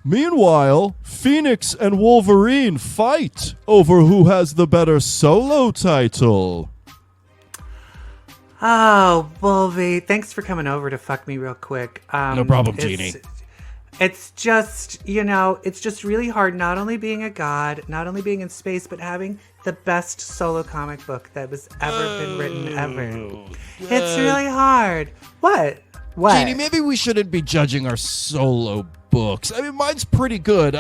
Meanwhile, Phoenix and Wolverine fight over who has the better solo title. Oh, Wolvie, thanks for coming over to fuck me real quick. No problem, Jeannie. It's just, it's just really hard not only being a god, not only being in space, but having the best solo comic book that was ever been written ever. It's really hard. What? Jeannie, maybe we shouldn't be judging our solo books. I mean, mine's pretty good.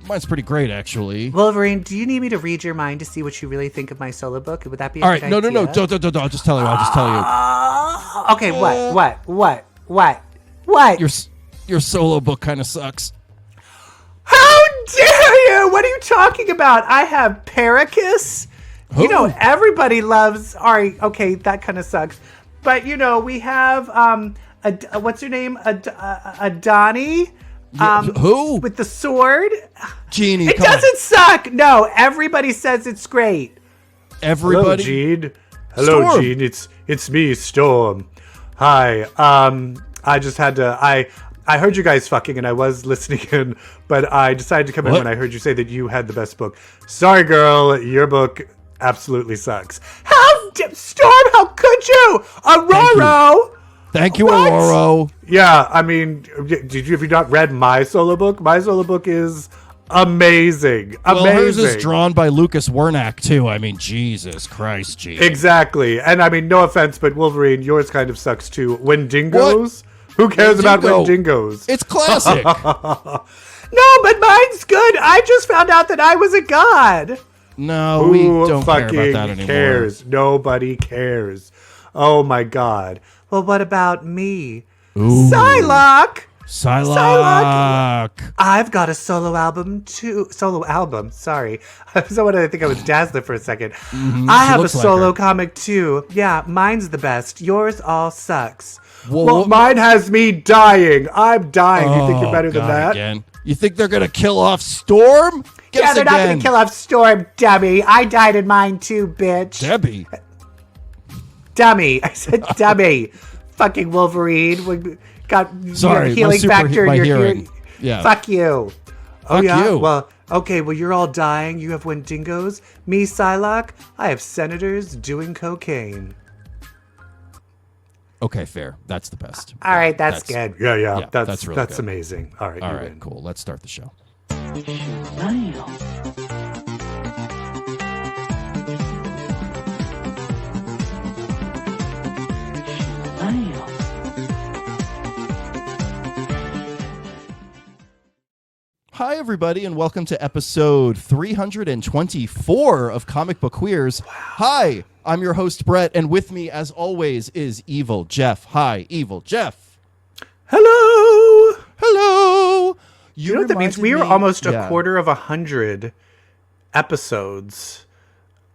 Mine's pretty great, actually. Wolverine, do you need me to read your mind to see what you really think of my solo book? Would that be a All right, good no. idea? Don't. I'll just tell you. Okay, what? Your solo book kind of sucks. How dare you? What are you talking about? I have Paracus. Who? Everybody loves. All right, okay, that kind of sucks. But we have what's her name? Adani. Who? With the sword. Jeannie, it doesn't suck. No, everybody says it's great. Everybody. Hello, Gene. Hello, Storm. Gene. It's me, Storm. Hi. I just had to. I heard you guys fucking, and I was listening in, but I decided to come in when I heard you say that you had the best book. Sorry, girl. Your book absolutely sucks. Storm, how could you? Aurora! Thank you, Aurora. Yeah, I mean, have you not read my solo book? My solo book is amazing. Well, hers is drawn by Lucas Werneck, too. I mean, Jesus Christ, Gene. Exactly. And I mean, no offense, but Wolverine, yours kind of sucks, too. Wendigos? Who cares about Wendigos? It's classic. No, but mine's good. I just found out that I was a god. No, we don't care about that anymore. Cares? Nobody cares. Oh my god. Well, what about me? Ooh. Psylocke. I've got a solo album too. Sorry. So I think I was Dazzler for a second. Mm-hmm. I have a solo comic too. Yeah, mine's the best. Yours all sucks. Well, mine has me dying. I'm dying. You think you're better than that? Again. You think they're going to kill off Storm? They're not going to kill off Storm, dummy. I died in mine too, bitch. Debbie. Dummy. I said dummy. Fucking Wolverine. We got Sorry, healing factor. My hearing. Yeah. Fuck you. Fuck you. Well, okay. Well, you're all dying. You have Wendigos. Me, Psylocke. I have senators doing cocaine. Okay, fair. That's the best. All right, that's good. Yeah. That's really good. Amazing. All right. All right, cool. Let's start the show. Hi, everybody, and welcome to episode 324 of Comic Book Queers. Wow. Hi, I'm your host, Brett, and with me, as always, is EvilJeff. Hi, EvilJeff. Hello. Hello. You know what that means? We are almost a quarter of 100 episodes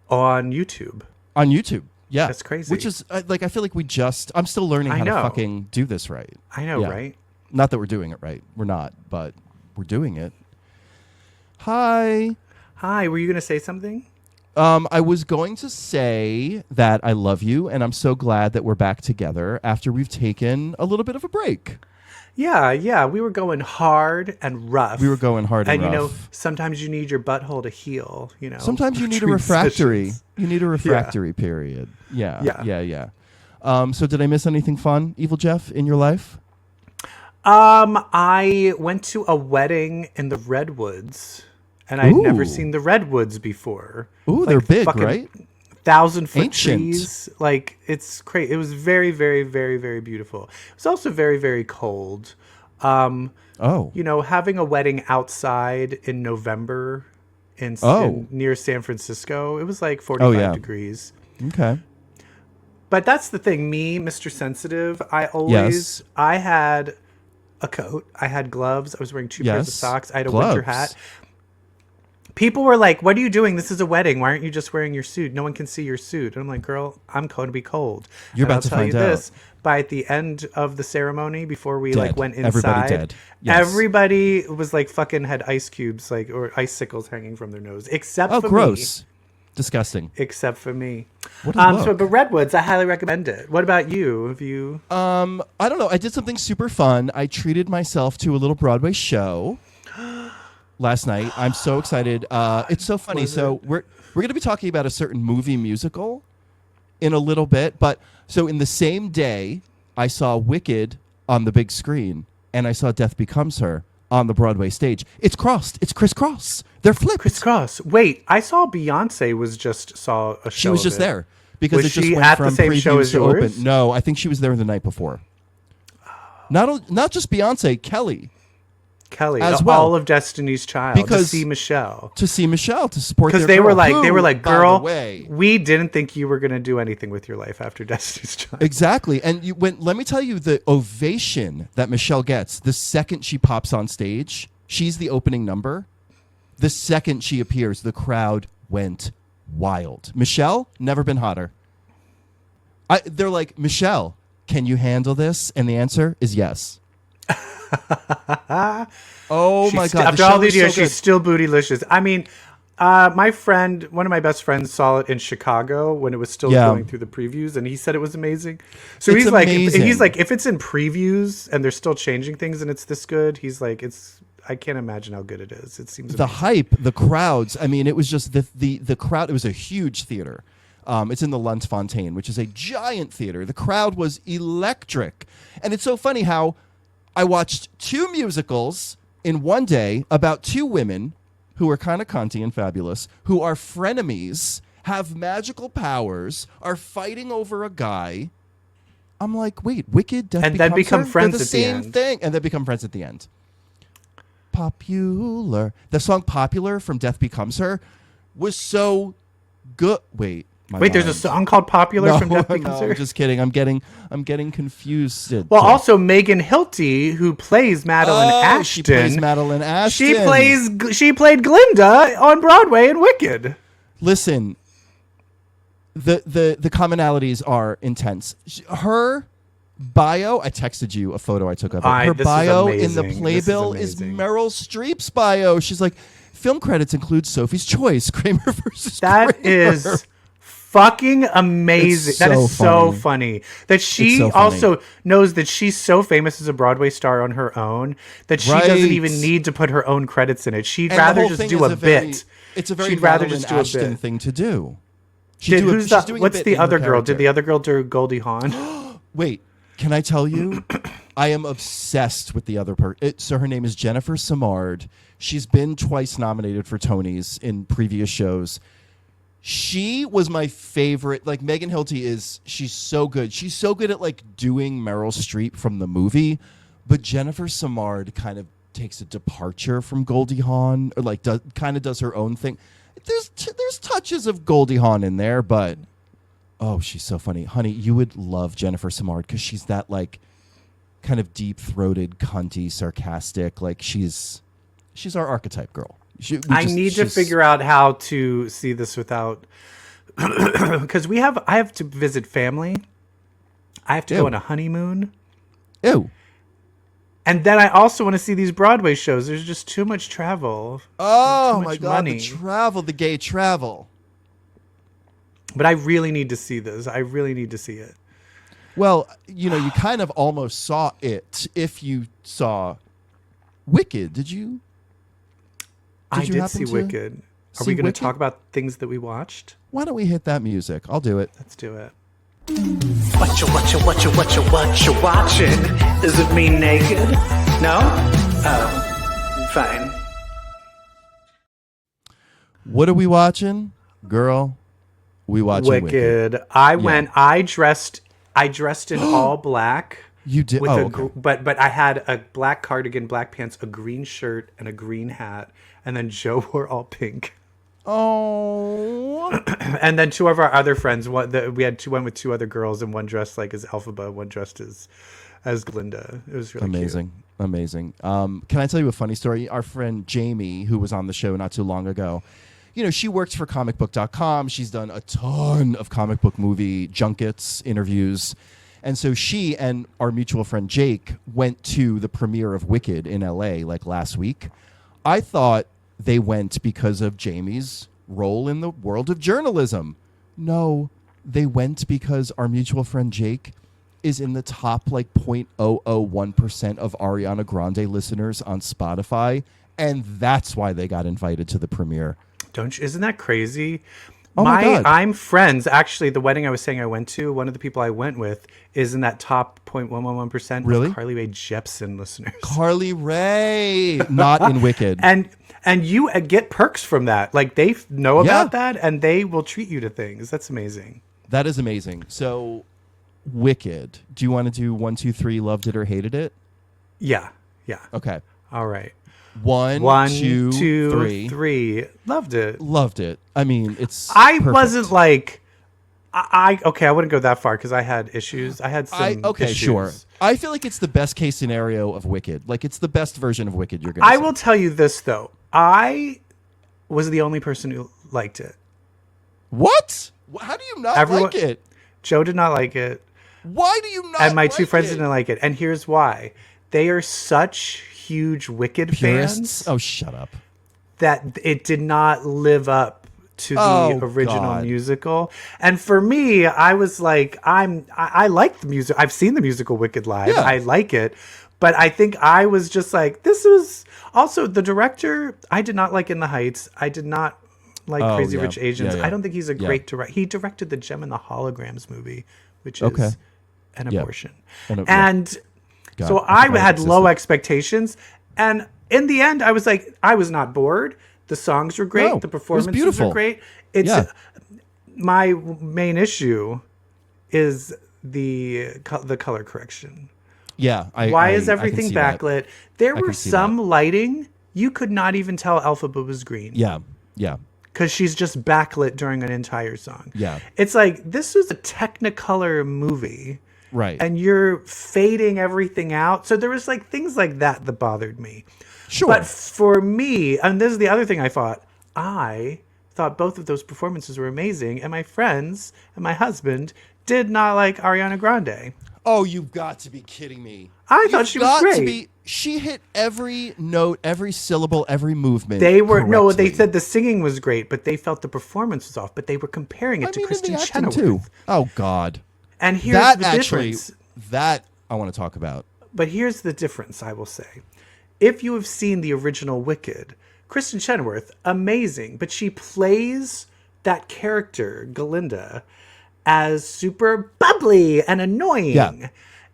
on YouTube. On YouTube, yeah. That's crazy. Which is, I feel like I'm still learning how to fucking do this right. I know, right? Not that we're doing it right. We're not, but we're doing it. Hi. Were you going to say something? I was going to say that I love you, and I'm so glad that we're back together after we've taken a little bit of a break. Yeah. We were going hard and rough. And sometimes you need your butthole to heal, Sometimes you need a refractory. You need a refractory period. Yeah. So did I miss anything fun, EvilJeff, in your life? I went to a wedding in the Redwoods, and I'd never seen the Redwoods before. Ooh, they're big, right? 1,000-foot trees. Like, it's crazy. It was very, very, very, very beautiful. It was also very, very cold. Having a wedding outside in November in near San Francisco, it was like 45 degrees. Okay. But that's the thing. Me, Mr. Sensitive, I had a coat. I had gloves. I was wearing 2 pairs of socks. I had a winter hat. People were like, what are you doing? This is a wedding. Why aren't you just wearing your suit? No one can see your suit. And I'm like, girl, I'm going to be cold. You're about to find out. I'll tell you this. By the end of the ceremony, before we went inside, everybody dead. Yes. Everybody was like fucking had ice cubes or icicles hanging from their nose. Except for gross. me. Disgusting. Except for me. What a look. But Redwoods, I highly recommend it. What about you? Have you? I don't know. I did something super fun. I treated myself to a little Broadway show. last night. I'm so excited. It's so funny. So we're going to be talking about a certain movie musical in a little bit. But so in the same day, I saw Wicked on the big screen, and I saw Death Becomes Her on the Broadway stage. It's crossed. It's crisscross. They're flipped. Crisscross. Wait, I saw Beyonce saw a show. She was just there because was it just she went at from the same show previews as to yours? open. No, I think she was there the night before. Not just Beyonce. Kelly, as well. All of Destiny's Child, because to see Michelle, to support because their they were girl. like, girl, way, we didn't think you were going to do anything with your life after Destiny's Child. Exactly, and let me tell you the ovation that Michelle gets the second she pops on stage. She's the opening number. The second she appears, the crowd went wild. Michelle, never been hotter. They're like, Michelle, can you handle this? And the answer is yes. Oh my God! After all these years, she's still bootylicious. I mean, my friend, one of my best friends, saw it in Chicago when it was still going through the previews, and he said it was amazing. So it's amazing. He's like, if it's in previews and they're still changing things and it's this good, he's like, I can't imagine how good it is. It seems the amazing. Hype, the crowds. I mean, it was just the crowd. It was a huge theater. It's in the Luntfontein, which is a giant theater. The crowd was electric, and it's so funny how I watched two musicals in one day about two women who are kind of cunty and fabulous, who are frenemies, have magical powers, are fighting over a guy. I'm like, wait, Wicked, Death and then become her? friends They're the at same the end. thing, and then become friends at the end. Popular. The song "Popular" from Death Becomes Her was so good. Wait, there's a song called "Popular" from Death Becomes Her. I'm just kidding. I'm getting confused. Well, also Megan Hilty, who plays Madeline Ashton. She plays Madeline Ashton. She played Glinda on Broadway in Wicked. Listen, the commonalities are intense. Her bio, I texted you a photo I took of it. Her bio in the playbill is Meryl Streep's bio. She's like, film credits include Sophie's Choice, Kramer versus That Kramer. is fucking amazing. That is so funny. That she also knows that she's so famous as a Broadway star on her own that she doesn't even need to put her own credits in it. She'd rather just do a bit. It's a very She'd rather just do a Ashton thing to do. What's the other girl? Did the other girl do Goldie Hawn? Wait, can I tell you? I am obsessed with the other person. So her name is Jennifer Simard. She's been twice nominated for Tonys in previous shows. She was my favorite. Like, Megan Hilty she's so good. She's so good at like doing Meryl Streep from the movie, but Jennifer Simard kind of takes a departure from Goldie Hawn, or like does her own thing. There's touches of Goldie Hawn in there, but oh, she's so funny. Honey, you would love Jennifer Simard because she's that like kind of deep-throated, cunty, sarcastic, like she's our archetype girl. I need to figure out how to see this without, because I have to visit family. I have to go on a honeymoon. Ew. And then I also want to see these Broadway shows. There's just too much travel. Oh my God, money. the gay travel. But I really need to see this. I really need to see it. Well, you kind of almost saw it if you saw Wicked. Did you? I did see Wicked. Are we going to talk about things that we watched? Why don't we hit that music? I'll do it. Let's do it. What you watching? Is it me naked? No? Oh, fine. What are we watching? Girl, we watching Wicked. I dressed in all black. You did? But I had a black cardigan, black pants, a green shirt, and a green hat. And then Joe wore all pink. Oh. And then two of our other friends, went with two other girls, and one dressed like as Elphaba, one dressed as Glinda. It was really amazing. Can I tell you a funny story? Our friend Jamie, who was on the show not too long ago, she works for comicbook.com. She's done a ton of comic book movie junkets, interviews. And so she and our mutual friend Jake went to the premiere of Wicked in LA like last week. I thought they went because of Jamie's role in the world of journalism. No, they went because our mutual friend Jake is in the top like 0.001% of Ariana Grande listeners on Spotify, And that's why they got invited to the premiere. Isn't that crazy? Oh my God. I'm friends. Actually, the wedding I was saying I went to, one of the people I went with is in that top 0.111% Really? of Carly Rae Jepsen listeners. Carly Rae, not in Wicked. And you get perks from that. Like, they know about that, and they will treat you to things. That's amazing. That is amazing. So, Wicked. Do you want to do 1, 2, 3, loved it or hated it? Yeah. Okay. All right. 1, 2, 3. Loved it. Loved it. I mean, it's I perfect. wasn't like... I wouldn't go that far because I had issues. I had some issues. Sure. I feel like it's the best case scenario of Wicked. Like, it's the best version of Wicked you're going to see. I will tell you this, though. I was the only person who liked it. What? How do you not like it? Joe did not like it. Why do you not And my like two friends it? didn't like it. And here's why. They are such huge Wicked Purists? fans Oh, shut up. that it did not live up to the original musical. And for me, I was like, I like the music. I've seen the musical Wicked live. Yeah. I like it. But I think I was just like, this was also the director. I did not like In the Heights. I did not like Crazy Rich Asians. Yeah. I don't think he's a great director. He directed the Gem and the Holograms movie, which is an abortion. And so I had low expectations. And in the end, I was like, I was not bored. The songs were great. The performances were great. My main issue is the color correction. Yeah. Why is everything backlit? There were some lighting. You could not even tell Elphaba was green. Yeah. Because she's just backlit during an entire song. Yeah. It's like, this was a Technicolor movie. Right. And you're fading everything out. So there was like things like that bothered me. Sure. But for me, and this is the other thing I thought both of those performances were amazing. And my friends and my husband did not like Ariana Grande. Oh, you've got to be kidding me. I thought she was great. She hit every note, every syllable, every movement. They correctly. said the singing was great, but they felt the performance was off. But they were comparing it to Kristen Chenoweth. Too. Oh, God. And here's the difference. That I want to talk about. But here's the difference, I will say. If you have seen the original Wicked, Kristen Chenoweth, amazing, but she plays that character, Galinda, as super bubbly and annoying. Yeah.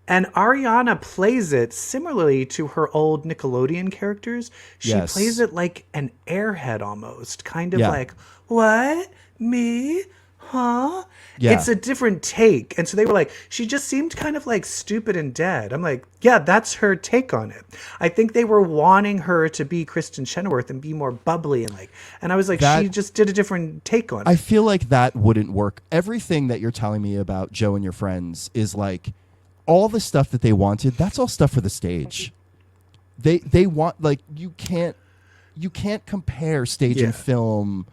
And Ariana plays it similarly to her old Nickelodeon characters. She plays it like an airhead almost, kind of like, what? Me? Huh? Yeah. It's a different take. And so they were like, she just seemed kind of like stupid and dead. I'm like, yeah, that's her take on it. I think they were wanting her to be Kristen Chenoweth and be more bubbly and I was like, she just did a different take on it. I feel like that wouldn't work. Everything that you're telling me about Joe and your friends is like all the stuff that they wanted. That's all stuff for the stage. They want, like, you can't compare stage and film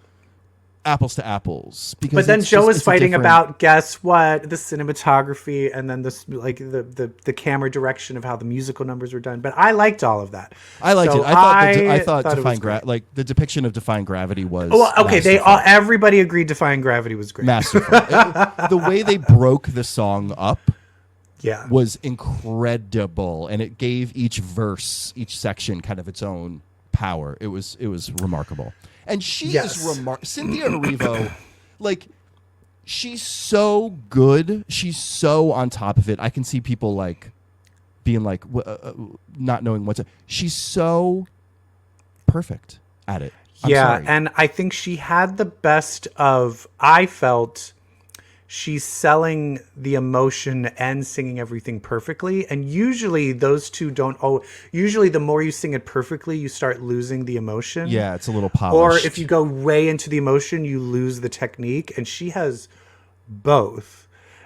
apples to apples, because but then Joe was fighting about, guess what, the cinematography and then this, like, the camera direction of how the musical numbers were done. But I liked all of that. I liked it. I thought Defying Gravity, like the depiction of Defying Gravity was everybody agreed Defying Gravity was great. Masterful. The way they broke the song up was incredible, and it gave each verse, each section, kind of its own power. It was remarkable. And she is Cynthia Erivo, like, she's so good. She's so on top of it. I can see people like being like not knowing what to. She's so perfect at it. I'm sorry. And I think she had the best of. I felt she's selling the emotion and singing everything perfectly. And usually those two don't. Usually the more you sing it perfectly, you start losing the emotion. Yeah, it's a little polished. Or if you go way into the emotion, you lose the technique. And she has both.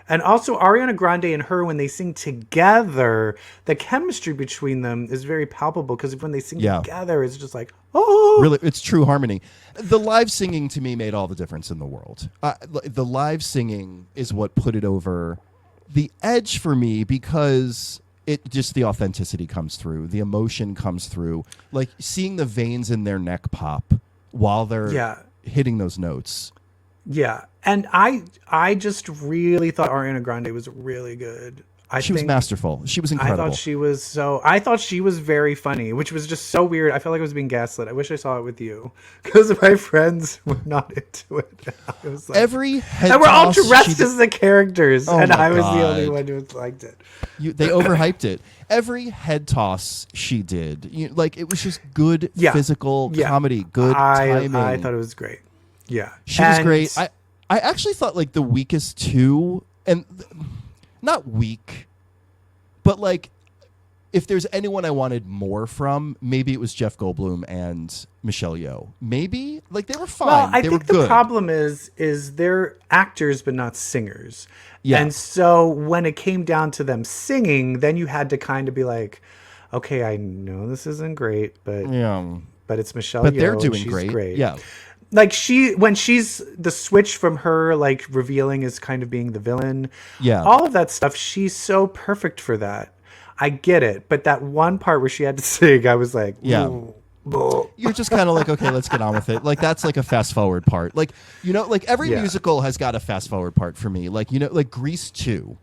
And also Ariana Grande and her, when they sing together, the chemistry between them is very palpable, because when they sing together, it's just like, oh. Really, it's true harmony. The live singing to me made all the difference in the world. The live singing is what put it over the edge for me, because it just, the authenticity comes through, the emotion comes through, like seeing the veins in their neck pop while they're hitting those notes. Yeah. And I just really thought Ariana Grande was really good. She was masterful. She was incredible. I thought she was very funny, which was just so weird. I felt like I was being gaslit. I wish I saw it with you because my friends were not into it. I was like, every head and we're all toss dressed as the characters, and I was the only God. one who liked it. They overhyped it. Every head toss she did, it was just good physical comedy, good timing. I thought it was great. Yeah, she was great. I actually thought like the weakest two, and not weak, but like if there's anyone I wanted more from, maybe it was Jeff Goldblum and Michelle Yeoh. Maybe like they were fine. Well, I they think were good. the problem is they're actors but not singers. Yeah. And so when it came down to them singing, then you had to kind of be like, okay, I know this isn't great, but it's Michelle Yeoh. But they're doing she's great. Yeah. Like when she's the switch from her like revealing as kind of being the villain. Yeah. All of that stuff, she's so perfect for that. I get it, but that one part where she had to sing, I was like, ooh. You're just kind of like, okay, let's get on with it. Like that's like a fast forward part. Like, like every musical has got a fast forward part for me. Like, like Grease 2.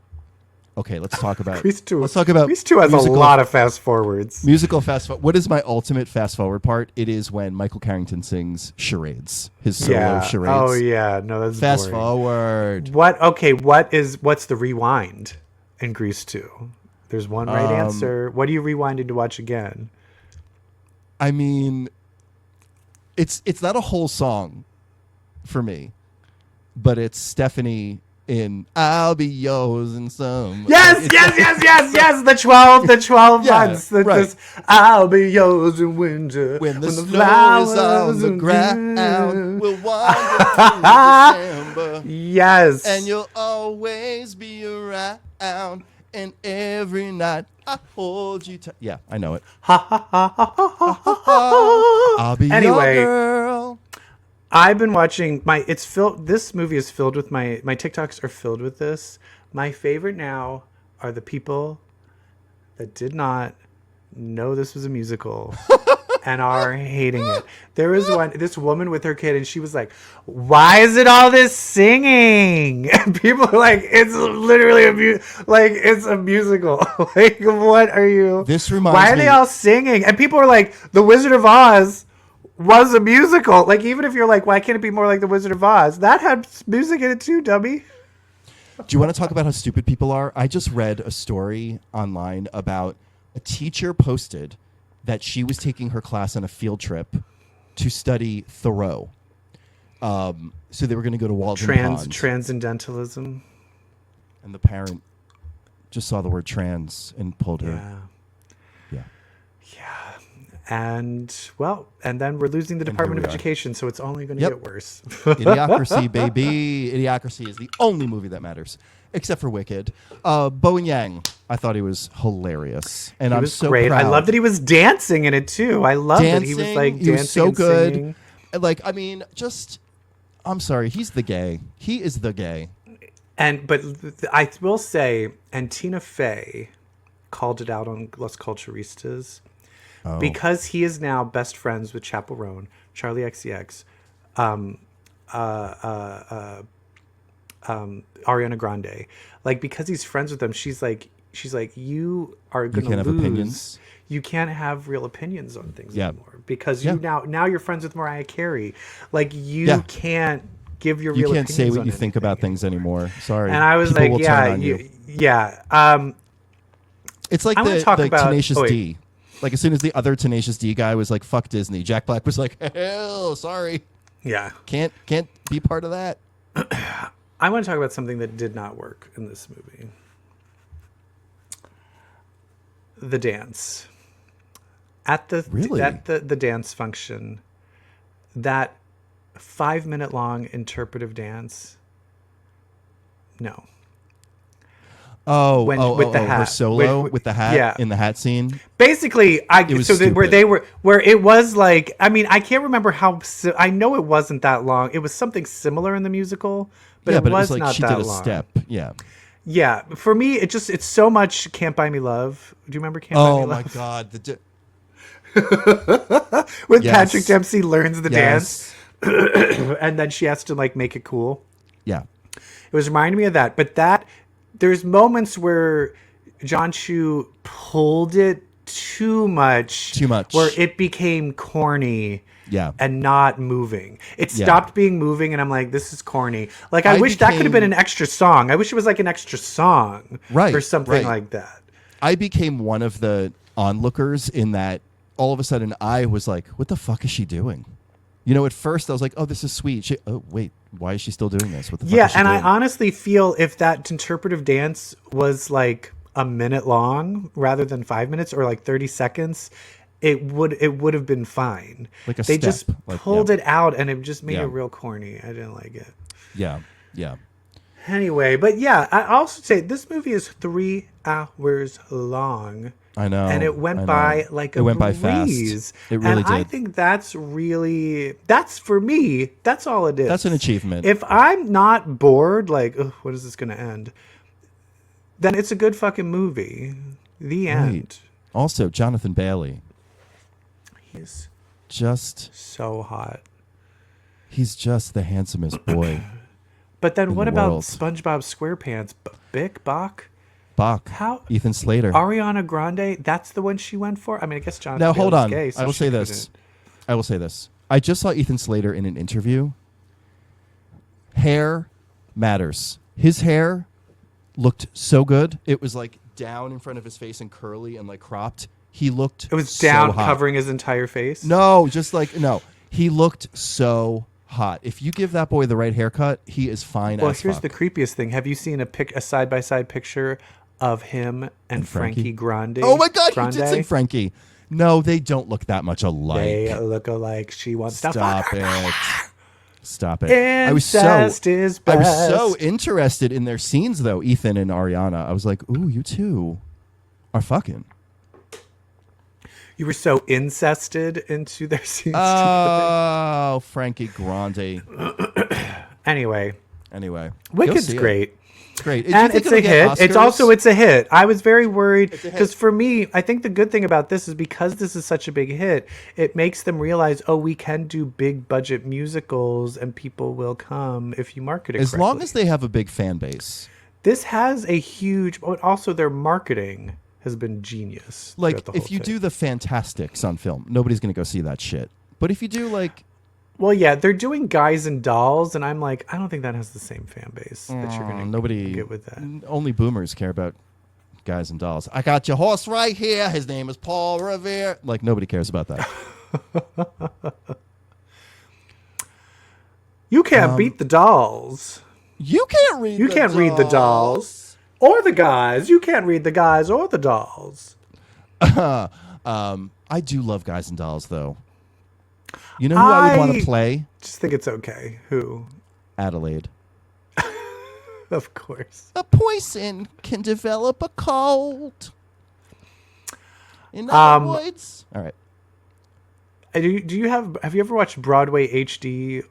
Okay, let's talk about Grease 2. Let's talk about Grease 2 has a lot of fast forwards. Musical fast forward. What is my ultimate fast forward part? It is when Michael Carrington sings charades. His solo charades. Oh yeah, no, that's fast boring. forward. What's the rewind in Grease 2? There's one right answer. What are you rewinding to watch again? I mean, it's not a whole song for me, but it's Stephanie in "I'll Be Yours" in some. Yes. The 12 months. Right. I'll be yours in winter when the snow is on the ground. We'll wander through December. Yes, and you'll always be around. And every night I hold you tight. Yeah, I know it. I'll be your girl. I've been watching this movie is filled with my TikToks are filled with this. My favorite now are the people that did not know this was a musical and are hating it. There was this woman with her kid, and she was like, "Why is it all this singing?" And people are like, "It's literally it's a musical." Like, what are you? This reminds Why are me. they all singing? And people are like, "The Wizard of Oz was a musical." Like, even if you're like, "Why can't it be more like The Wizard of Oz?" That had music in it too, dummy. Do you want to talk about how stupid people are? I just read a story online about a teacher posted that she was taking her class on a field trip to study Thoreau. So they were going to go to Walden Pond. Transcendentalism. And the parent just saw the word trans and pulled her. Yeah. And then we're losing the Department of Education, so it's only going to get worse. Idiocracy, baby. Idiocracy is the only movie that matters, except for Wicked. Bowen Yang, I thought he was hilarious, and he I'm was so great. proud. I love that he was dancing in it too. I love that he was like dancing. He was so and good. Singing. Like, I mean, I'm sorry, he's the gay. He is the gay. But I will say, and Tina Fey called it out on Las Culturistas. Because he is now best friends with Chappell Roan, Charlie XCX, Ariana Grande. Like, because he's friends with them, she's like, you are going to lose. Have opinions. You can't have real opinions on things anymore because you now you're friends with Mariah Carey. Like, you can't give your real opinions. You can't say what you anything. think about things anymore. Sorry. And I was People like, will turn on you. It's like the Tenacious D. Like, as soon as the other Tenacious D guy was like, "Fuck Disney," Jack Black was like, "Hell, sorry, can't be part of that." I want to talk about something that did not work in this movie: the dance at the dance function. That 5-minute long interpretive dance. No. With the hat. Her solo with the hat in the hat scene. Basically, where it was like, I mean, I can't remember how. I know it wasn't that long. It was something similar in the musical, but it was like not she that did a long. step. Yeah. For me, it's so much. Can't Buy Me Love. Do you remember Can't Buy Me Love? Oh my God! When Patrick Dempsey learns the dance, and then she has to like make it cool. Yeah. It was reminding me of that, but there's moments where John Chu pulled it too much. Where it became corny. Yeah. And not moving. It stopped being moving, and I'm like, this is corny. Like, I wish that could have been an extra song. I wish it was like an extra song. Right. Or something like that. I became one of the onlookers in that all of a sudden I was like, what the fuck is she doing? You know, at first I was like, oh, this is sweet. Oh, wait, why is she still doing this? What the fuck is she doing? I honestly feel if that interpretive dance was like a minute long rather than 5 minutes or like 30 seconds, it would have been fine. Like they just pulled it out, and it just made it real corny. I didn't like it. Yeah. Anyway, but yeah, I also say this movie is 3 hours long. I know. And it went by like a breeze. It went by fast. It really did. I think that's for me, that's all it is. That's an achievement. If I'm not bored, like, when is this going to end? Then it's a good fucking movie. The end. Right. Also, Jonathan Bailey. He's just so hot. He's just the handsomest boy. But then what about SpongeBob SquarePants? Bach? How? Ethan Slater. Ariana Grande? That's the one she went for? I mean, I guess Jonathan Now, hold on. Gay, so I will say this. I just saw Ethan Slater in an interview. Hair matters. His hair looked so good. It was like down in front of his face and curly and like cropped. He looked It was down, so hot. covering his entire face? No, no. He looked so hot. If you give that boy the right haircut, he is fine. Well, here's the creepiest thing. Have you seen a side-by-side picture of him and Frankie Grande? Oh my God, you did say Frankie. No, they don't look that much alike. They look alike. She wants to Stop it. Stop it. Incest is best. I was so interested in their scenes, though, Ethan and Ariana. I was like, ooh, you two are fucking. You were so incested into their scenes together. Oh, Frankie Grande. Anyway. Wicked's great. It's great. And it's a hit. It's a hit. I was very worried because for me, I think the good thing about this is because this is such a big hit, it makes them realize, we can do big budget musicals and people will come if you market it correctly. As long as they have a big fan base. This has a huge, but also their marketing has been genius. Like, if you do the Fantastics on film, nobody's going to go see that shit. But if you do, like... Well, yeah, they're doing Guys and Dolls, and I'm like, I don't think that has the same fan base that you're going to get with that. Only boomers care about Guys and Dolls. I got your horse right here. His name is Paul Revere. Like, nobody cares about that. You can't beat the dolls. You can't read the dolls. Or the guys. You can't read the guys or the dolls. I do love Guys and Dolls, though. You know who I would want to play? Just think it's okay. Who? Adelaide. Of course. A poison can develop a cold. In other words. All right. Have you ever watched Broadway HD?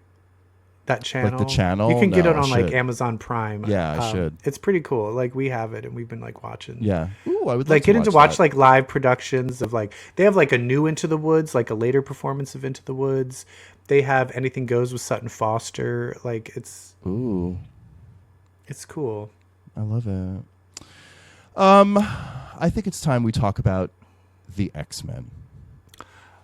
That channel, like the channel, you can get it on like Amazon Prime. Yeah, I should. It's pretty cool. Like we have it, and we've been like watching. Yeah, ooh, I would like getting to watch like live productions of like they have like a new Into the Woods, like a later performance of Into the Woods. They have Anything Goes with Sutton Foster. Like it's cool. I love it. I think it's time we talk about the X-Men.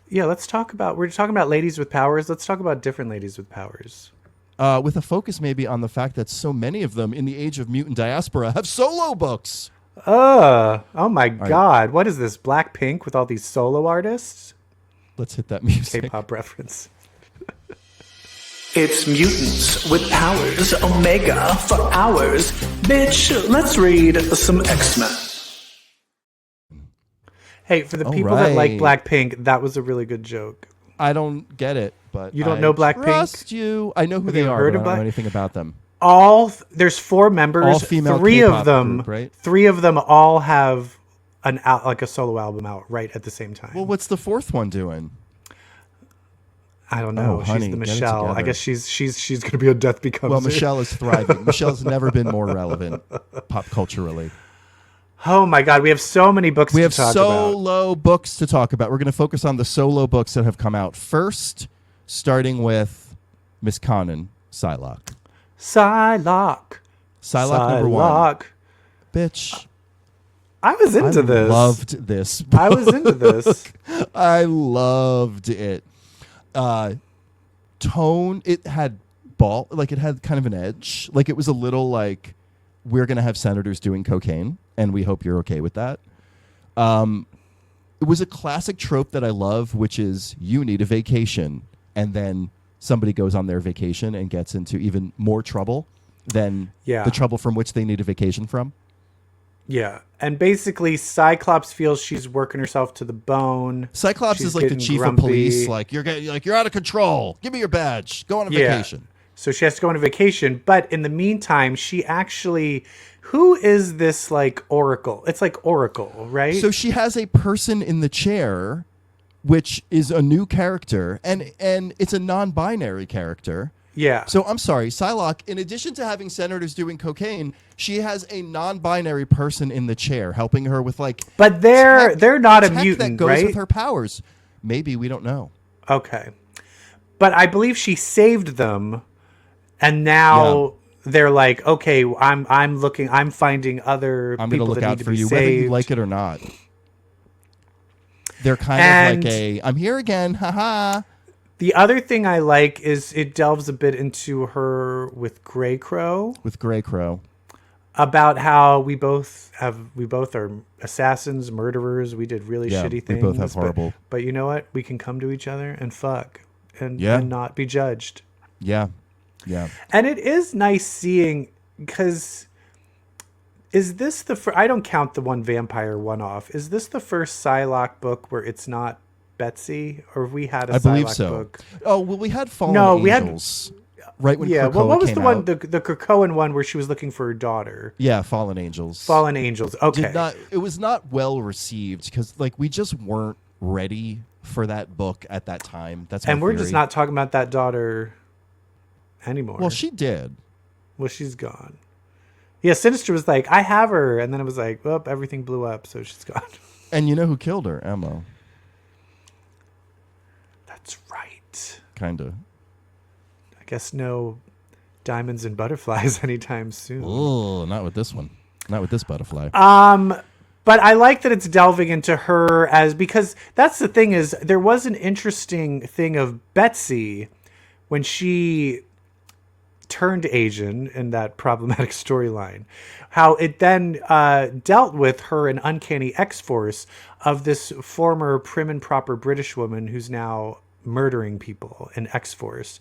Yeah, we're talking about ladies with powers. Let's talk about different ladies with powers. With a focus maybe on the fact that so many of them in the age of mutant diaspora have solo books. Oh my God. What is this, Blackpink with all these solo artists? Let's hit that music. K-pop reference. It's mutants with powers, Omega for hours. Bitch, let's read some X-Men. Hey, for the people that like Blackpink, that was a really good joke. I don't get it, but you don't know Blackpink? Trust you. I know who they are, but I don't know anything about them. There's 4 members. All female three K-pop of them, group, right? 3 of them all have a solo album out right at the same time. Well, what's the 4th one doing? I don't know. Oh, honey, she's the Michelle. I guess she's going to be a Death Becomes. Well, Michelle is thriving. Michelle's never been more relevant pop culturally. Oh my God, we have so many books to talk about. We have solo books to talk about. We're going to focus on the solo books that have come out first, starting with Miss Conan, Psylocke. Psylocke Number 1. Bitch. I was into this. Loved this book. I was into this. I loved it. Tone, it had it had kind of an edge. Like it was a little like, we're going to have senators doing cocaine, and we hope you're okay with that. It was a classic trope that I love, which is you need a vacation, and then somebody goes on their vacation and gets into even more trouble than the trouble from which they need a vacation from. Yeah. And basically Cyclops feels she's working herself to the bone. Cyclops is like the chief of police, like you're out of control. Give me your badge. Go on a vacation. So she has to go on a vacation, but in the meantime, she actually, who is this like Oracle? It's like Oracle, right? So she has a person in the chair, which is a new character, and it's a non-binary character. Yeah. So I'm sorry, Psylocke, in addition to having senators doing cocaine, she has a non-binary person in the chair helping her with like. But they're not a mutant, that goes right? with her powers. Maybe, we don't know. Okay. But I believe she saved them, and now they're like, okay, I'm finding other I'm people gonna look that out need to for be you, saved. whether you like it or not. They're kind of like I'm here again, haha. The other thing I like is it delves a bit into her with Grey Crow. With Grey Crow. About how we both are assassins, murderers. We did really shitty things. We both have horrible. But you know what? We can come to each other and fuck and not be judged. Yeah. Yeah. And it is nice seeing, because is this I don't count the one vampire one-off. Is this the first Psylocke book where it's not Betsy, or we had a Psylocke book? Oh, well, we had Fallen Angels. Right when Krakoa what was the one, out. the Krakoan one where she was looking for her daughter? Yeah, Fallen Angels. Fallen Angels. Okay. It was not well received because like we just weren't ready for that book at that time. That's my we're theory. just not talking about that daughter anymore. Well, she did. Well, she's gone. Yeah, Sinister was like, I have her, and then it was like, well, everything blew up, so she's gone. And you know who killed her? Emma. That's right. Kinda. I guess no diamonds and butterflies anytime soon. Oh, not with this one. Not with this butterfly. But I like that it's delving into her because that's the thing is there was an interesting thing of Betsy when she turned Asian in that problematic storyline, how it then dealt with her in Uncanny X-Force of this former prim and proper British woman who's now murdering people in X-Force.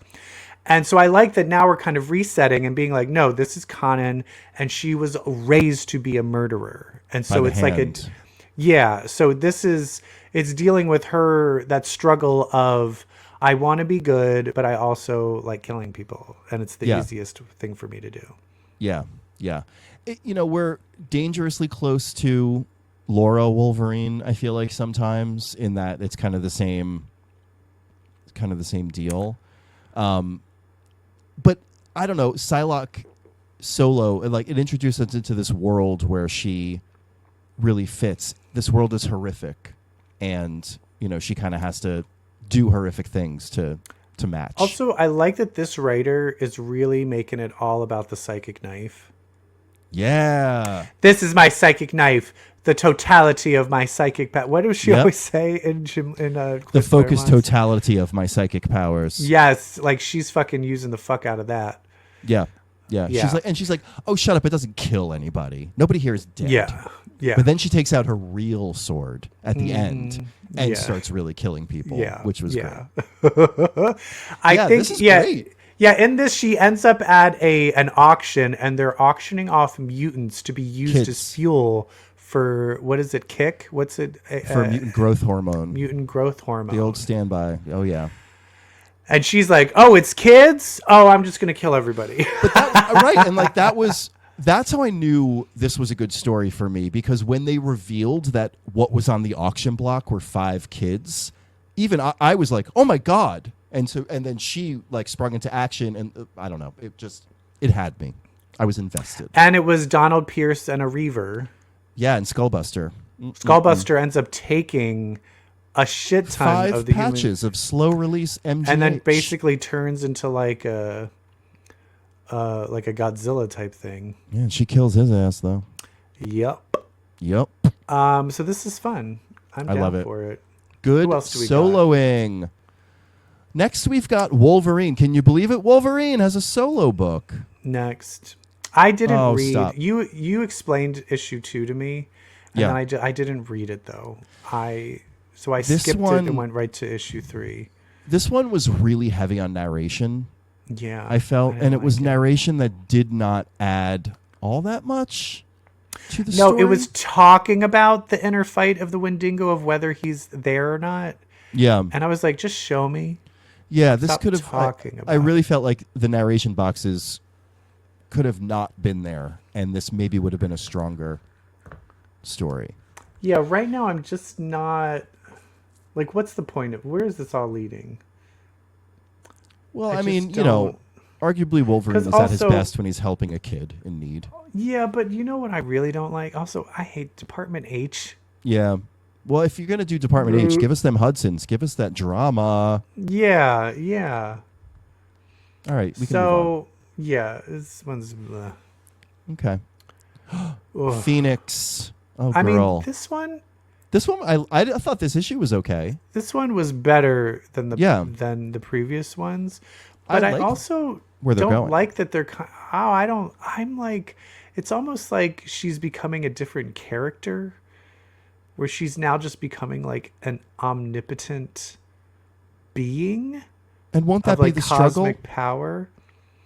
And so I like that now we're kind of resetting and being like, no, this is Conan, and she was raised to be a murderer. And so it's like so it's dealing with her, that struggle of, I want to be good, but I also like killing people. And it's the easiest thing for me to do. Yeah. Yeah. We're dangerously close to Laura Wolverine, I feel like sometimes, in that it's kind of the same deal. But I don't know, Psylocke solo, like it introduced us into this world where she really fits. This world is horrific, and she kind of has to do horrific things to match. Also, I like that this writer is really making it all about the psychic knife. Yeah. This is my psychic knife. The totality of my psychic power. What does she always say in the focused totality of my psychic powers? Yes, like she's fucking using the fuck out of that. Yeah. She's like, oh, shut up! It doesn't kill anybody. Nobody here is dead. Yeah. But then she takes out her real sword at the end and starts really killing people. Yeah. Which was great. I think this is great. Yeah, in this, she ends up at an auction, and they're auctioning off mutants to be used as fuel for, what is it, kick? What's it? For mutant growth hormone. Mutant growth hormone. The old standby. Oh, yeah. And she's like, oh, it's kids? Oh, I'm just going to kill everybody. But right, and like that's how I knew this was a good story for me, because when they revealed that what was on the auction block were 5 kids, even I was like, oh my God. And then she like sprung into action, and I don't know, it had me. I was invested. And it was Donald Pierce and a Reaver. Yeah, and Skullbuster. Skullbuster ends up taking a shit ton 5 of the patches of slow release MGH. And then basically turns into like a Godzilla type thing. Yeah, and she kills his ass though. Yep. So this is fun. I love it. For it. Good Who else do we soloing. Next, we've got Wolverine. Can you believe it? Wolverine has a solo book. Next. I didn't read. Stop. You explained issue 2 to me, and then I didn't read it though. So I skipped it and went right to issue 3. This one was really heavy on narration. Yeah, I felt, and it was narration that did not add all that much to the story. No, it was talking about the inner fight of the Wendigo of whether he's there or not. Yeah, and I was like, just show me. Yeah, this could have. I really felt like the narration boxes could have not been there, and this maybe would have been a stronger story. Yeah, right now I'm just not. Like, what's the point of where is this all leading? Well, I mean, arguably Wolverine is at his best when he's helping a kid in need. Yeah, but you know what I really don't like? Also, I hate Department H. Yeah. Well, if you're going to do Department H, give us them Hudsons. Give us that drama. Yeah, yeah. All right, we can move on. Yeah, this one's... Okay. Phoenix. Oh, girl. I mean, this one... This one, I thought this issue was okay. This one was better than the previous ones. But I also don't like that they're... I'm like... It's almost like she's becoming a different character, where she's now just becoming like an omnipotent being. And won't that be the struggle? Cosmic power.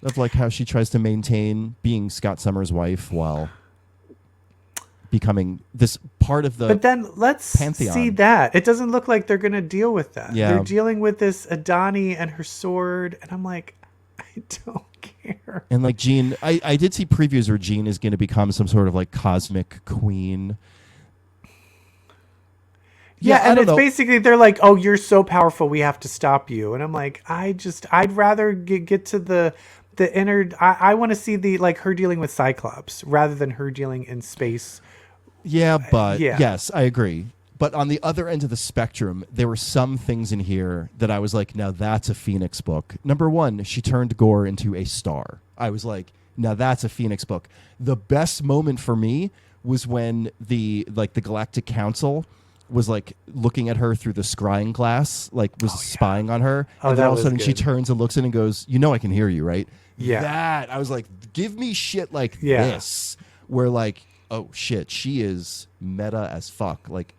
Of like how she tries to maintain being Scott Summers' wife while becoming this part of the But then let's pantheon. See that. It doesn't look like they're going to deal with that. Yeah. They're dealing with this Adani and her sword. And I'm like, I don't care. And like Jean, I did see previews where Jean is going to become some sort of like cosmic queen. Yeah, and it's basically, they're like, oh, you're so powerful, we have to stop you. And I'm like, I'd rather get to the inner, I want to see her dealing with Cyclops rather than her dealing in space. Yeah, but yes, I agree. But on the other end of the spectrum, there were some things in here that I was like, now that's a Phoenix book. Number one, she turned Gore into a star. I was like, now that's a Phoenix book. The best moment for me was when the Galactic Council was like looking at her through the scrying glass, was spying on her. And then all of a sudden she turns and looks in and goes, I can hear you, right? Yeah. That, I was like, give me shit like this, where like, oh shit, she is meta as fuck. Like,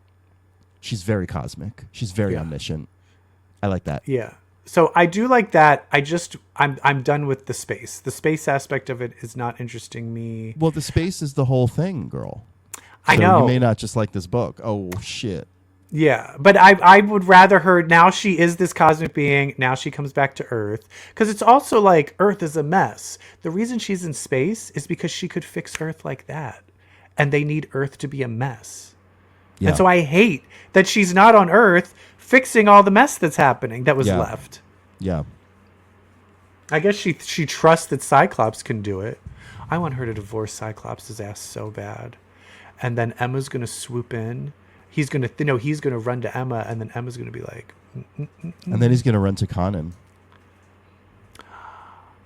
she's very cosmic. She's very omniscient. I like that. Yeah. So I do like that. I'm done with the space. The space aspect of it is not interesting me. Well, the space is the whole thing, girl. So I know. You may not just like this book. Oh, shit. Yeah, but I would rather her, now she is this cosmic being, now she comes back to Earth. Because it's also like, Earth is a mess. The reason she's in space is because she could fix Earth like that. And they need Earth to be a mess. Yeah. And so I hate that she's not on Earth fixing all the mess that's happening that was left. Yeah. I guess she trusts that Cyclops can do it. I want her to divorce Cyclops' ass so bad. And then Emma's going to swoop in. He's going to run to Emma, and then Emma's going to be like... And then he's going to run to Conan.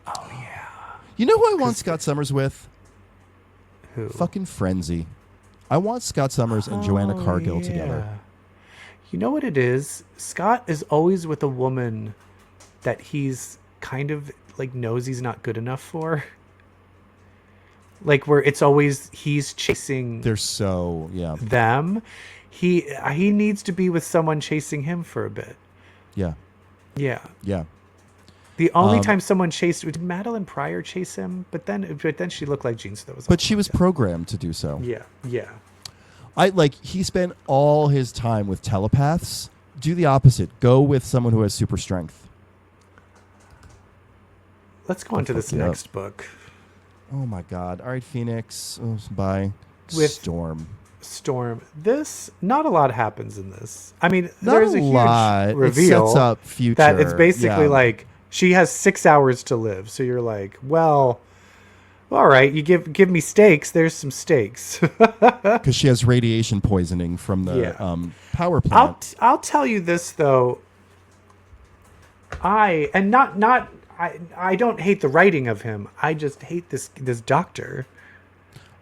Oh, yeah. You know who I want Scott Summers with? Who? Fucking Frenzy. I want Scott Summers and Joanna Cargill together. You know what it is? Scott is always with a woman that he's kind of like knows he's not good enough for. Like, where it's always he's chasing them. He needs to be with someone chasing him for a bit. Yeah. Yeah. Yeah. The only time someone chased, did Madeline Pryor chase him? But then she looked like Jean, so that was. But she was programmed to do so. Yeah. Yeah. He spent all his time with telepaths. Do the opposite. Go with someone who has super strength. Let's go on to this next book. Oh my God! All right, Phoenix. Oh, bye. With Storm. This, not a lot happens in this. I mean, not there's a lot. Huge reveal. It sets up future. That it's basically like she has 6 hours to live. So you're like, well, all right. You give me steaks. There's some steaks. Because she has radiation poisoning from the power plant. I'll tell you this though. I don't hate the writing of him. I just hate this doctor.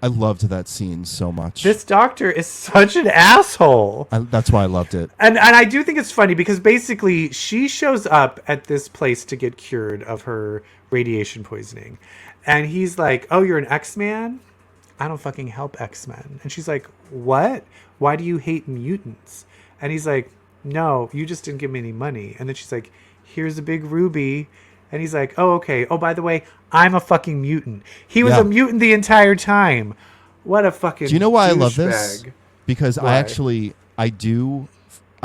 I loved that scene so much. This doctor is such an asshole. That's why I loved it. And I do think it's funny because basically she shows up at this place to get cured of her radiation poisoning. And he's like, oh, you're an X-Man? I don't fucking help X-Men. And she's like, what? Why do you hate mutants? And he's like, no, you just didn't give me any money. And then she's like, here's a big ruby. And he's like, oh, okay. Oh, by the way, I'm a fucking mutant. He was a mutant the entire time. What a fucking Do you know why I love this? bag. Because I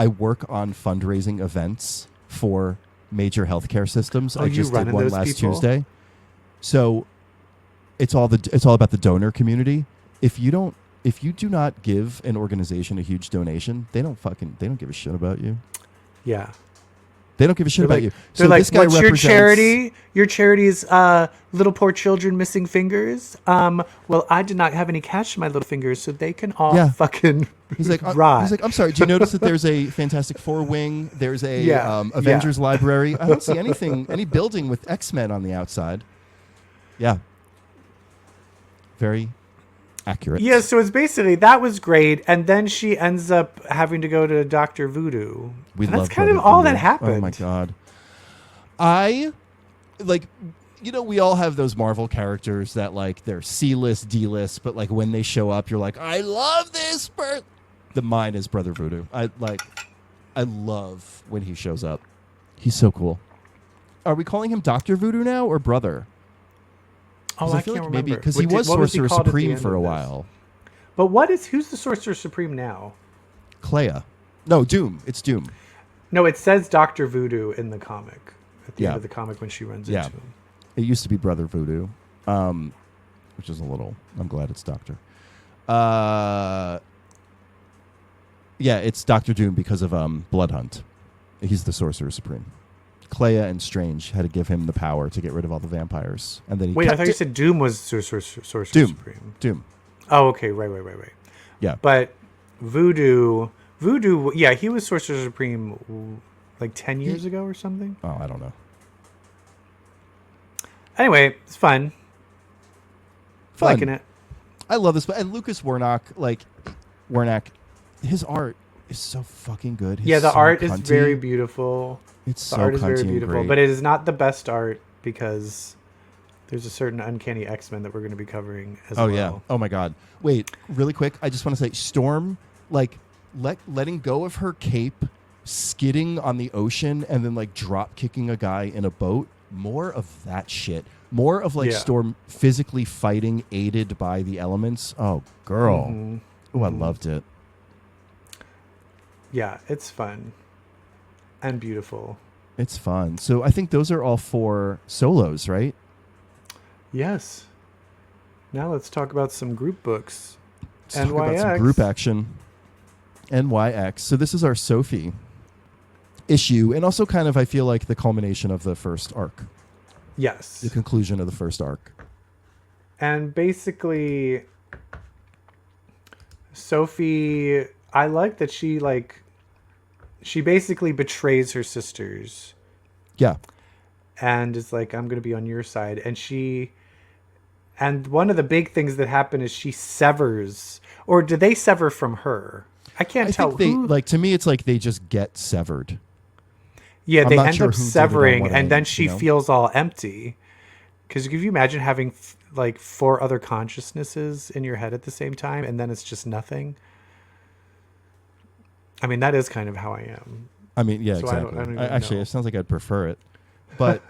work on fundraising events for major healthcare systems. I just did one last Tuesday. So it's all about the donor community. If you do not give an organization a huge donation, they don't give a shit about you. Yeah. They don't give a shit about you. So this guy what's your charity? Your charity is little poor children missing fingers. Well, I did not have any cash in my little fingers, so they can all fucking He's like, rot. He's like, I'm sorry. Do you notice that there's a Fantastic Four wing? There's a Avengers library. I don't see any building with X-Men on the outside. Yeah. Very accurate. Yeah, so it's basically that was great, and then she ends up having to go to Dr. Voodoo. That's kind of all that happened. Oh my god. I like, we all have those Marvel characters that like they're C-list, D-list, but like when they show up, you're like, I love this person. Mine is Brother Voodoo. I love when he shows up. He's so cool. Are we calling him Dr. Voodoo now or Brother? Oh, I can't remember. Maybe because he was Sorcerer Supreme for a while. But who's the Sorcerer Supreme now? Clea. No, Doom. It's Doom. No, it says Dr. Voodoo in the comic. At the end of the comic when she runs into him. It used to be Brother Voodoo, which is I'm glad it's Doctor. Yeah, it's Dr. Doom because of Bloodhunt. He's the Sorcerer Supreme. Clea and Strange had to give him the power to get rid of all the vampires, and then I thought you said Doom was Sorcerer Supreme. Doom. Oh, okay, right. Yeah, but Voodoo, yeah, he was Sorcerer Supreme like 10 years ago or something. Oh, I don't know. Anyway, it's fun. Liking it. I love this, and Lucas Werneck, his art is so fucking good. The art is very beautiful. The art is very beautiful, but it is not the best art because there's a certain Uncanny X-Men that we're going to be covering as well. Oh, yeah. Oh, my God. Wait, really quick. I just want to say Storm, letting go of her cape, skidding on the ocean, and then, drop kicking a guy in a boat. More of that shit. More of, Storm physically fighting, aided by the elements. Oh, girl. Mm-hmm. Oh, I loved it. Yeah, it's fun. And beautiful. It's fun. So I think those are all 4 solos, right? Yes. Now let's talk about some group books. Let's talk about some group action. NYX. So this is our Sophie issue, and also kind of, I feel like, the culmination of the first arc. Yes. The conclusion of the first arc. And basically, Sophie, I like that she basically betrays her sisters. Yeah. And is like, I'm going to be on your side. And one of the big things that happen is she severs, or do they sever from her? I can't tell. To me, it's like they just get severed. Yeah, they end up severing, and then she feels all empty. Because can you imagine having 4 other consciousnesses in your head at the same time, and then it's just nothing? I mean, that is kind of how I am. I mean, yeah, so exactly. I don't actually, it sounds like I'd prefer it. But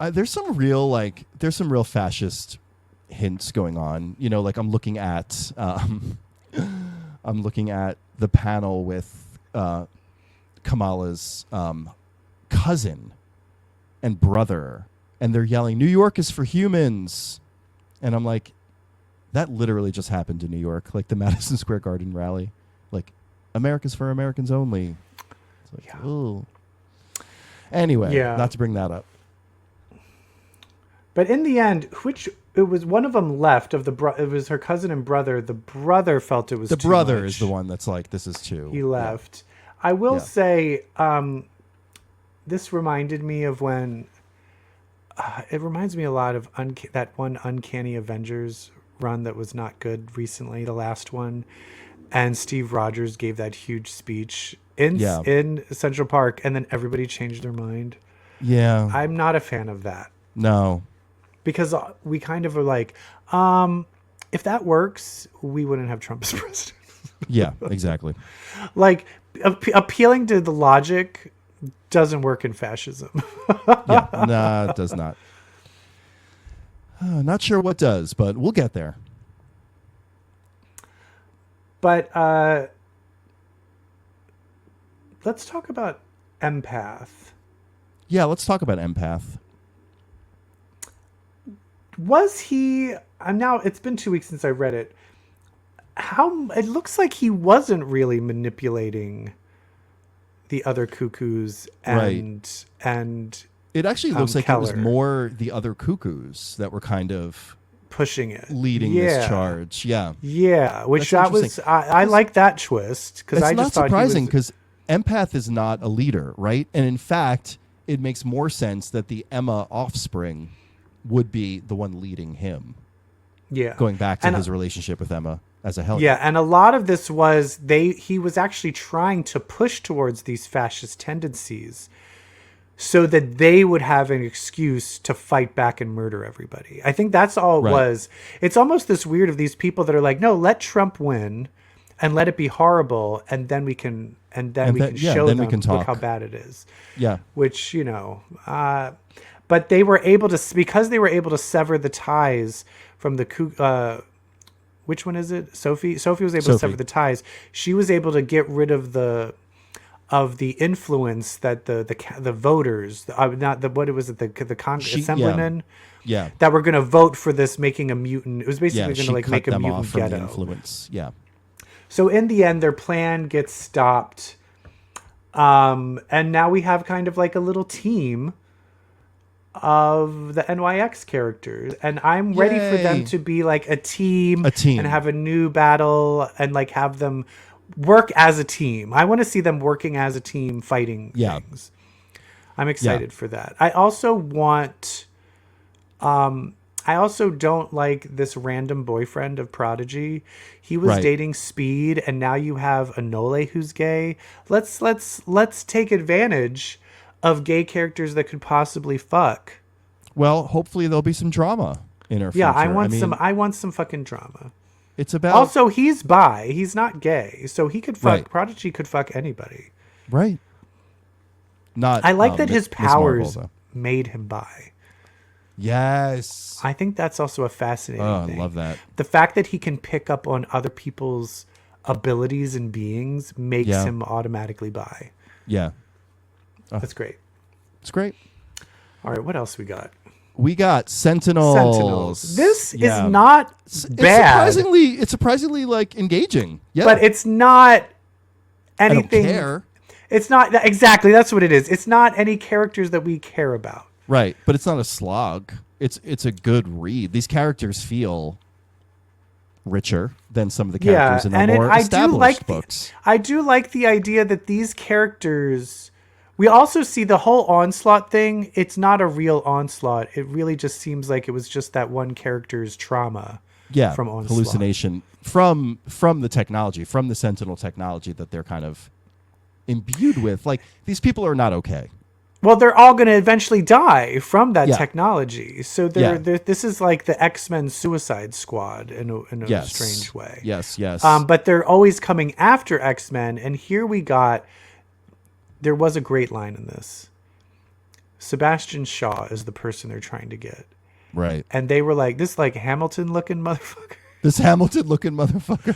there's some real fascist hints going on. I'm looking at the panel with Kamala's cousin and brother, and they're yelling, "New York is for humans," and I'm like, that literally just happened in New York, the Madison Square Garden rally, America's for Americans only. It's ooh. Anyway, not to bring that up. But in the end, it was one of them left of it was her cousin and brother. The brother felt it was the too brother much. Is the one that's like, this is too. He left. Yeah. I will say, this reminded me of when. It reminds me a lot of that one Uncanny Avengers run that was not good recently, the last one. And Steve Rogers gave that huge speech in Central Park, and then everybody changed their mind. Yeah. I'm not a fan of that. No. Because we kind of are like, if that works, we wouldn't have Trump as president. Yeah, exactly. Like, appealing to the logic doesn't work in fascism. Yeah, nah, it does not. Not sure what does, but we'll get there. But let's talk about Empath. Yeah, let's talk about Empath. Was he... now, it's been 2 weeks since I read it. It looks like he wasn't really manipulating the other cuckoos and it actually looks like Keller. it was more the other cuckoos that were kind of pushing it, leading this charge. Yeah, which that was I like that twist because I just thought surprising because Empath is not a leader, right? And in fact, it makes more sense that the Emma offspring would be the one leading him. Yeah, going back to his relationship with Emma as a Hellion. Yeah, and a lot of this was he was actually trying to push towards these fascist tendencies so that they would have an excuse to fight back and murder everybody. I think that's all it was. It's almost this weird of these people that are like, no, let Trump win and let it be horrible, and then we can show them look how bad it is. Yeah. Which, but they were able to, because they were able to sever the ties from the which one is it? Sophie was able to sever the ties. She was able to get rid of the influence that the voters, the Congress Assemblymen, that were going to vote for this, making a mutant. It was basically going to make a mutant ghetto. Influence. Yeah. So in the end, their plan gets stopped, and now we have kind of like a little team of the NYX characters, and I'm ready for them to be like a team and have a new battle and like have them work as a team. I want to see them working as a team fighting things. I'm excited for that. I also don't like this random boyfriend of Prodigy. He was dating Speed, and now you have Anole who's gay. Let's take advantage of gay characters that could possibly fuck. Well, hopefully there'll be some drama in our future. Yeah, I want some fucking drama. It's about... Also, he's bi. He's not gay. So he could fuck... Prodigy could fuck anybody. Right. Not. I like that his powers made him bi. Yes. I think that's also a fascinating thing. I love that. The fact that he can pick up on other people's abilities and beings makes him automatically bi. Yeah. That's great. It's great. All right, what else we got? We got Sentinels. This is not bad. It's surprisingly like engaging. Yeah. But it's not anything. I don't care. It's not exactly. That's what it is. It's not any characters that we care about. Right, but it's not a slog. It's a good read. These characters feel richer than some of the characters in the more established books. I do like the idea that these characters... We also see the whole Onslaught thing. It's not a real Onslaught. It really just seems like it was just that one character's trauma. Yeah, from Onslaught. Hallucination from the technology, from the Sentinel technology that they're kind of imbued with. Like, these people are not okay. Well, they're all going to eventually die from that technology. So this is like the X-Men Suicide Squad in a strange way. Yes. But they're always coming after X-Men. And here there was a great line in this. Sebastian Shaw is the person they're trying to get. Right. And they were like, this like Hamilton-looking motherfucker. This Hamilton-looking motherfucker.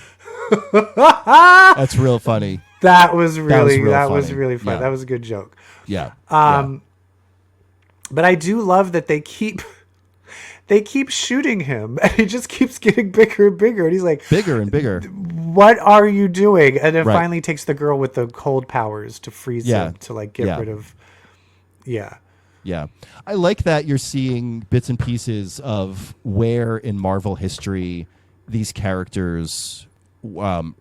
That's real funny. That was really funny. Yeah. That was a good joke. Yeah. But I do love that they keep shooting him, and he just keeps getting bigger and bigger, and he's like, bigger and bigger. What are you doing? And then finally takes the girl with the cold powers to freeze him to like get rid of. Yeah. Yeah. I like that you're seeing bits and pieces of where in Marvel history these characters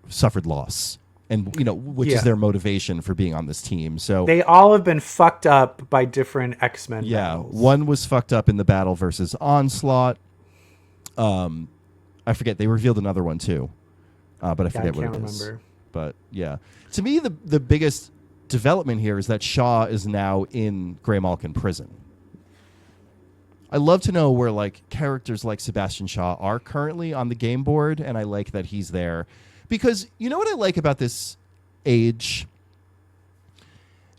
suffered loss. And, which is their motivation for being on this team. So they all have been fucked up by different X-Men battles. One was fucked up in the battle versus Onslaught. I forget. They revealed another one too, but I forget what it is. Remember. But yeah, to me, the biggest development here is that Shaw is now in Greymalkin prison. I love to know where like characters like Sebastian Shaw are currently on the game board, and I like that he's there because you know what I like about this age?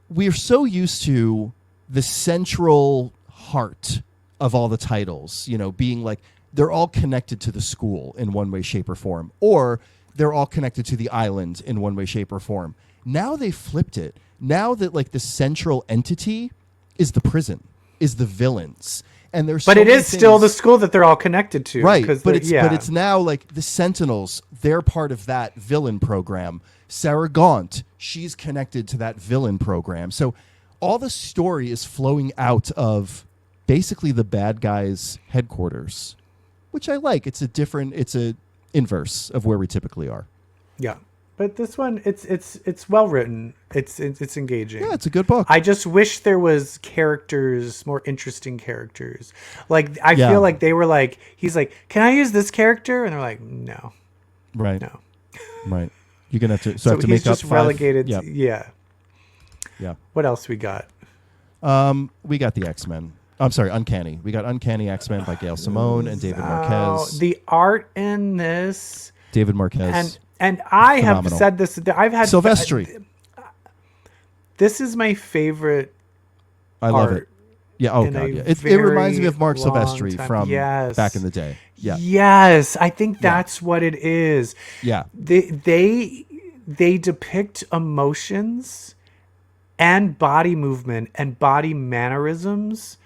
We're so used to the central heart of all the titles, you know, being like they're all connected to the school in one way, shape, or form, or they're all connected to the island in one way, shape, or form. Now they flipped it. Now that like the central entity is the prison, is the villains. And there's but it is still the school that they're all connected to, right? But it's now like the Sentinels. They're part of that villain program. Sarah Gaunt, she's connected to that villain program. So all the story is flowing out of basically the bad guys' headquarters, which I like. It's a inverse of where we typically are. Yeah. But this one, it's well written. It's engaging. Yeah, it's a good book. I just wish there was characters, more interesting characters. Like I feel like they were like, he's like, can I use this character? And they're like, no, right, no, right. You're gonna have to. So have to make up 5. Relegated. Yep. Yeah. What else we got? We got the X-Men. I'm sorry, Uncanny. We got Uncanny X-Men by Gail Simone and David Marquez. The art in this, David Marquez. And I phenomenal. have said this. I've had Silvestri. This is my favorite. I love it. Yeah. Oh god. Yeah. It reminds me of Mark Silvestri from back in the day. Yeah. Yes, I think that's what it is. Yeah. They depict emotions and body movement and body mannerisms.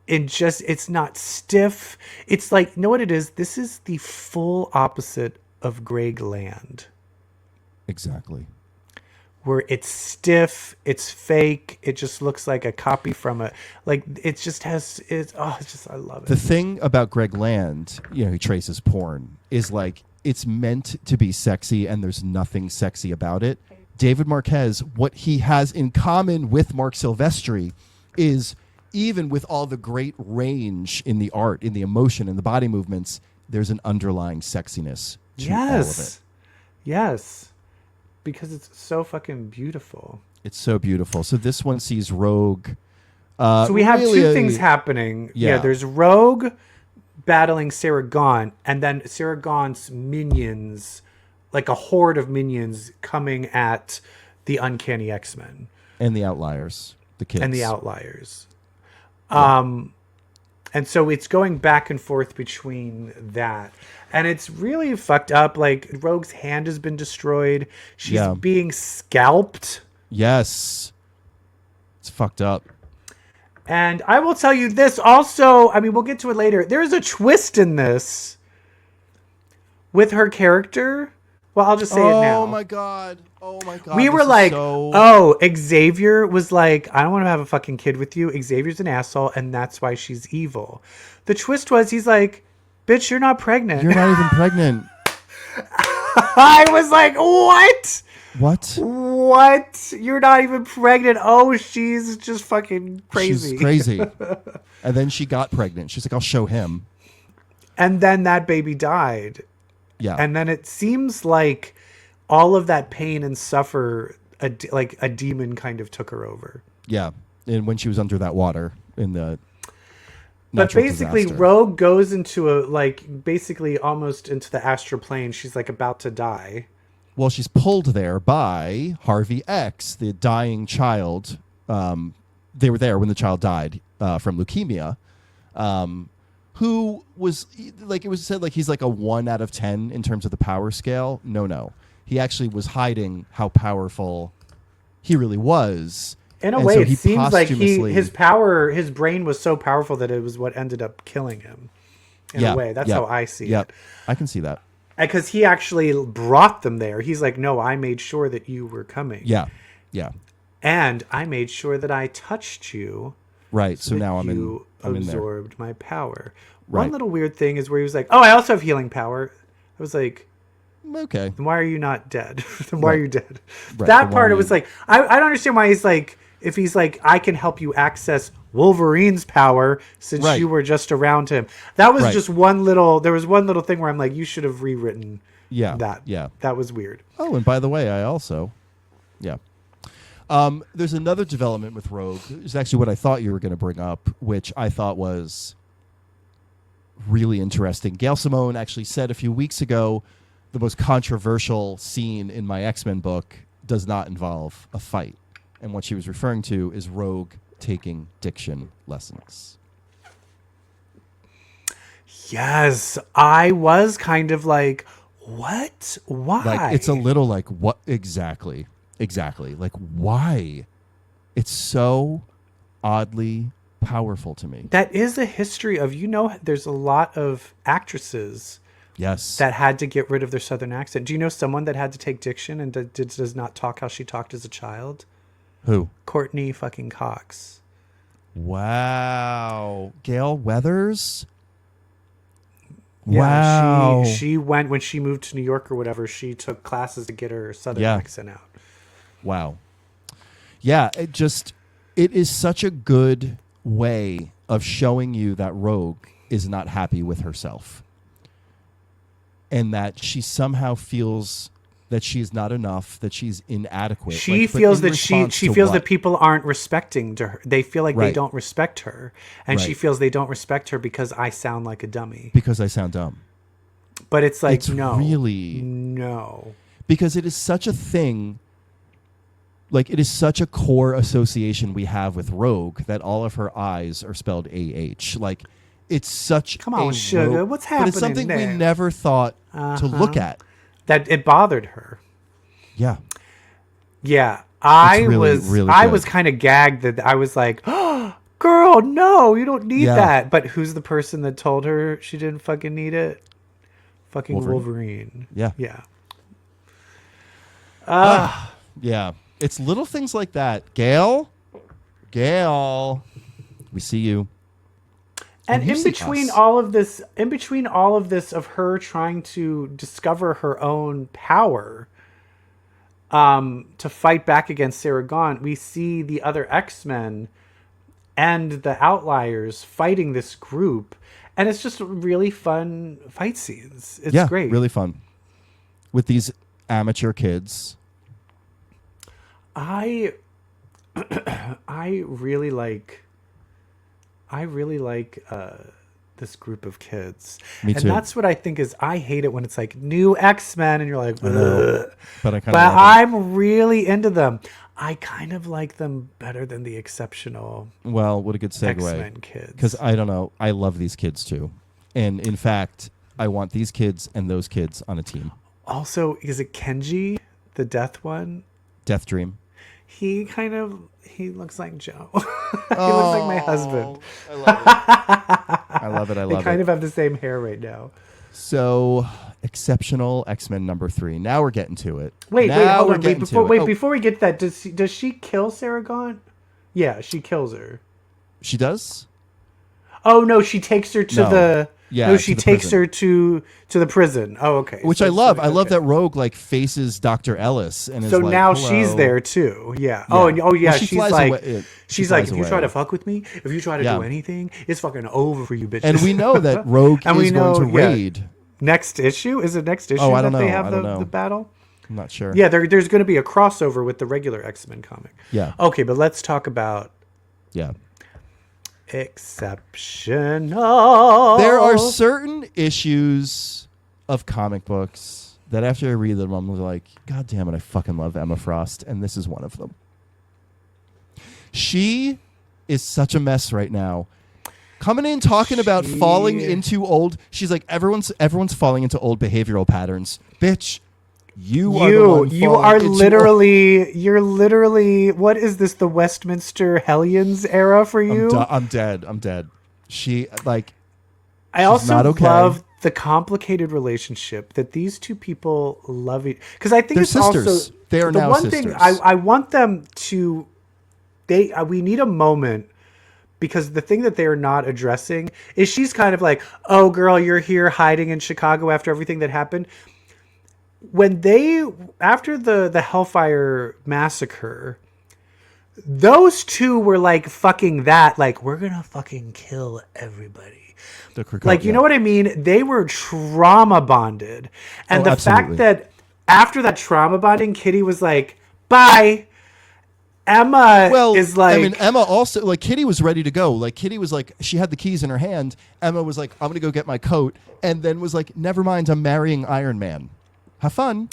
It's not stiff. It's like, you know what it is? This is the full opposite of Greg Land. Exactly. Where it's stiff, it's fake, it just looks like a copy from I love it. The thing about Greg Land, you know, he traces porn, is like it's meant to be sexy and there's nothing sexy about it. David Marquez, what he has in common with Mark Silvestri is even with all the great range in the art, in the emotion, in the body movements, there's an underlying sexiness to all of it. Yes. Because it's so fucking beautiful. It's so beautiful. So this one sees Rogue. So we have two things happening. Yeah, there's Rogue battling Sarah Gaunt, and then Sarah Gaunt's minions, like a horde of minions coming at the Uncanny X-Men. And the Outliers. The kids. And the Outliers. Yeah. And so it's going back and forth between that. And it's really fucked up. Like, Rogue's hand has been destroyed. She's being scalped. Yes. It's fucked up. And I will tell you this also. I mean, we'll get to it later. There's a twist in this with her character. Well, I'll just say it now. Oh, my God. We were like, Xavier was like, I don't want to have a fucking kid with you. Xavier's an asshole, and that's why she's evil. The twist was, he's like, bitch, you're not pregnant. You're not even pregnant. I was like, what? What? You're not even pregnant. Oh, she's just fucking crazy. She's crazy. And then she got pregnant. She's like, I'll show him. And then that baby died. Yeah. And then it seems like all of that pain and suffer, like a demon kind of took her over. Yeah. And when she was under that water in the... But basically, disaster. Rogue goes into basically almost into the astral plane. She's like about to die. Well, she's pulled there by Harvey X, the dying child. They were there when the child died from leukemia. Who was like, it was said like he's like a 1 out of 10 in terms of the power scale. No. He actually was hiding how powerful he really was. In a way, it seems like his brain was so powerful that it was what ended up killing him. In a way, that's how I see it. I can see that. Because he actually brought them there. He's like, no, I made sure that you were coming. Yeah. And I made sure that I touched you. Right. So now I'm in there. Absorbed my power. Right. One little weird thing is where he was like, oh, I also have healing power. I was like, okay. Then why are you not dead? Then why are you dead? Right. That part, it was like, I don't understand why he's like, if he's like, I can help you access Wolverine's power since you were just around him. That was just there was one little thing where I'm like, you should have rewritten that. Yeah. That was weird. Oh, and by the way, I also, there's another development with Rogue. It's actually what I thought you were going to bring up, which I thought was really interesting. Gail Simone actually said a few weeks ago, the most controversial scene in my X-Men book does not involve a fight. And what she was referring to is Rogue taking diction lessons. Yes, I was kind of like, what? Why? Like, it's a little like, what? Exactly. Like, why? It's so oddly powerful to me. That is a history of, there's a lot of actresses that had to get rid of their Southern accent. Do you know someone that had to take diction and does not talk how she talked as a child? Who? Courtney fucking Cox. Wow. Gail Weathers? Yeah, wow. She went, when she moved to New York or whatever, she took classes to get her Southern accent out. Wow. Yeah, it is such a good way of showing you that Rogue is not happy with herself. And that she somehow feels that she is not enough, that she's inadequate. She feels that she feels that people aren't respecting her. They feel like they don't respect her. And she feels they don't respect her because I sound like a dummy. Because I sound dumb. But it's like, no. Because it is such a thing. Like, it is such a core association we have with Rogue that all of her I's are spelled A-H. Like, it's such Come on, sugar. What's happening? But it's something we never thought to look at. That it bothered her. Yeah. Yeah. I really was kind of gagged that I was like, oh, girl, no, you don't need that. But who's the person that told her she didn't fucking need it? Fucking Wolverine. Yeah. Yeah. Yeah. It's little things like that. Gail, we see you. And in between all of this of her trying to discover her own power, to fight back against Sarah Gaunt, we see the other X-Men and the Outliers fighting this group, and it's just really fun fight scenes. It's great, really fun with these amateur kids. I really like this group of kids. Me too. And that's what I think is, I hate it when it's like new X-Men and you're like, ugh. But I'm really into them. I kind of like them better than the exceptional. Well, what a good segue. X-Men kids. Because I don't know, I love these kids too. And in fact, I want these kids and those kids on a team. Also, is it Kenji, the death one? Death Dream. He looks like Joe. He looks like my husband. I love it. I love it. They kind of have the same hair right now. So, exceptional X-Men number 3. Now we're getting to it. Wait, hold on. Before we get to that, does she kill Sarah Gaunt? Yeah, she kills her. She does? Oh no, she takes her to the. Yeah, no, she takes her to the prison. Oh, okay. Which I love. I love that Rogue like faces Dr. Ellis and so is like, now hello. She's there too. Yeah. Oh, and yeah. Well, she's like, if you try to fuck with me, if you try to do anything, it's fucking over for you, bitches. And we know that Rogue is going to raid. Next issue? Is it next issue that they have the battle? I'm not sure. Yeah, there's going to be a crossover with the regular X-Men comic. Yeah. Okay, but let's talk about. Yeah. Exceptional. There are certain issues of comic books that after I read them, I'm like, God damn it, I fucking love Emma Frost, and this is one of them. She is such a mess right now. Coming in talking about falling into old. She's like, everyone's falling into old behavioral patterns. Bitch. You're literally what is this, the Westminster Hellions era for you? I'm dead. She I also love the complicated relationship that these two people love because I think they're it's sisters. Also they are the now one sisters. thing I want them to we need a moment, because the thing that they are not addressing is she's kind of like, oh girl, you're here hiding in Chicago after everything that happened. When after the Hellfire massacre, those two were like fucking that. Like, we're gonna fucking kill everybody. Like, you know what I mean? They were trauma bonded, and the fact that after that trauma bonding, Kitty was like, "Bye." Emma is like... I mean, Emma also... Like, Kitty was ready to go. Like, Kitty was like... She had the keys in her hand. Emma was like, I'm going to go get my coat. And then was like, never mind, I'm marrying Iron Man. Have fun.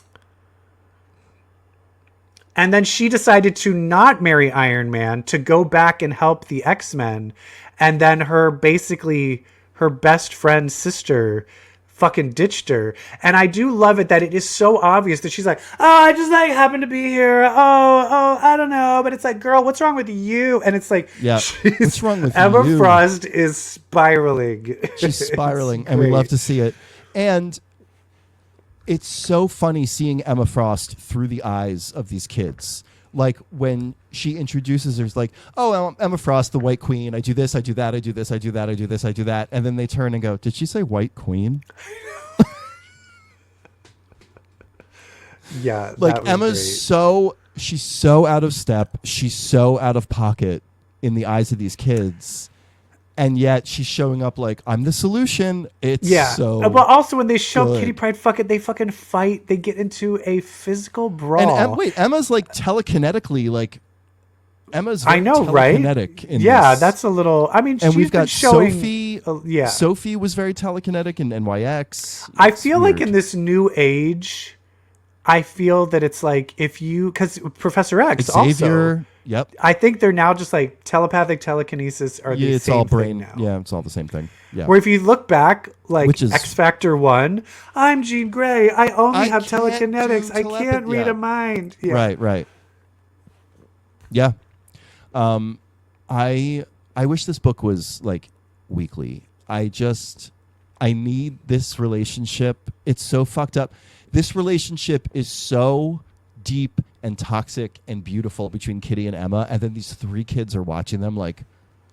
And then she decided to not marry Iron Man, to go back and help the X-Men. And then her best friend's sister fucking ditched her. And I do love it that it is so obvious that she's like, oh, I just like happen to be here. Oh, I don't know. But it's like, girl, what's wrong with you? And it's like, yeah, what's wrong with Emma you? Frost is spiraling. She's spiraling, and we love to see it. And it's so funny seeing Emma Frost through the eyes of these kids. Like, when she introduces her, it's like, oh, Emma Frost, the White Queen. I do this, I do that, I do this, I do that, I do this, I do that. And then they turn and go, did she say White Queen? Yeah. Like, Emma's she's so out of step. She's so out of pocket in the eyes of these kids. And yet she's showing up like, I'm the solution. It's so But also when they show good. Kitty Pryde they fucking fight. They get into a physical brawl. And Emma's like telekinetically, like, Emma's very telekinetic in yeah, this. that's a little... I mean, and we've got showing, Sophie. Yeah. Sophie was very telekinetic in NYX. I feel like in this new age... I feel that it's like because Professor X Xavier, also, yep. I think they're now just like telepathic telekinesis are the it's same all brain thing now. Yeah, it's all the same thing. Yeah. Where if you look back, like Which is, X Factor 1, I'm Jean Grey. I only have telekinetics. I can't read a mind. Yeah. Right. Yeah. I wish this book was like weekly. I need this relationship. It's so fucked up. This relationship is so deep and toxic and beautiful between Kitty and Emma, and then these three kids are watching them like,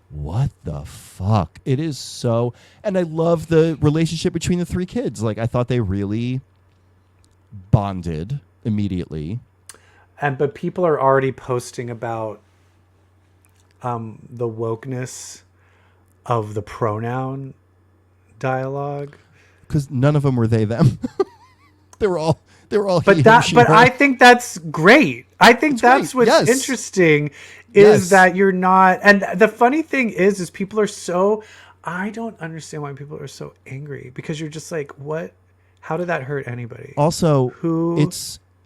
what the fuck? It is so... And I love the relationship between the three kids. Like, I thought they really bonded immediately. But people are already posting about the wokeness of the pronoun dialogue. Because none of them were they, them. They were all but I think that's great. I think that's what's interesting is that you're not. And the funny thing is people are so. I don't understand why people are so angry, because you're just like, what? How did that hurt anybody? Also,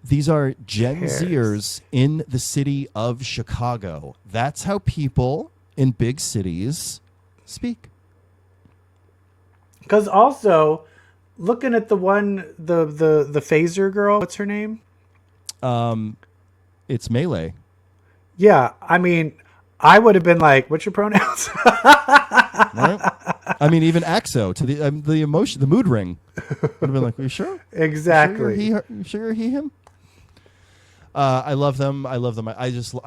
these are Gen Zers in the city of Chicago. That's how people in big cities speak. Because also, looking at the phaser girl, what's her name? It's Melee. Yeah, I mean, I would have been like, "What's your pronouns?" Right? I mean, even Axo to the emotion, the mood ring would have been like, "Are you sure?" Exactly. You sure he him? I love them. I love them. I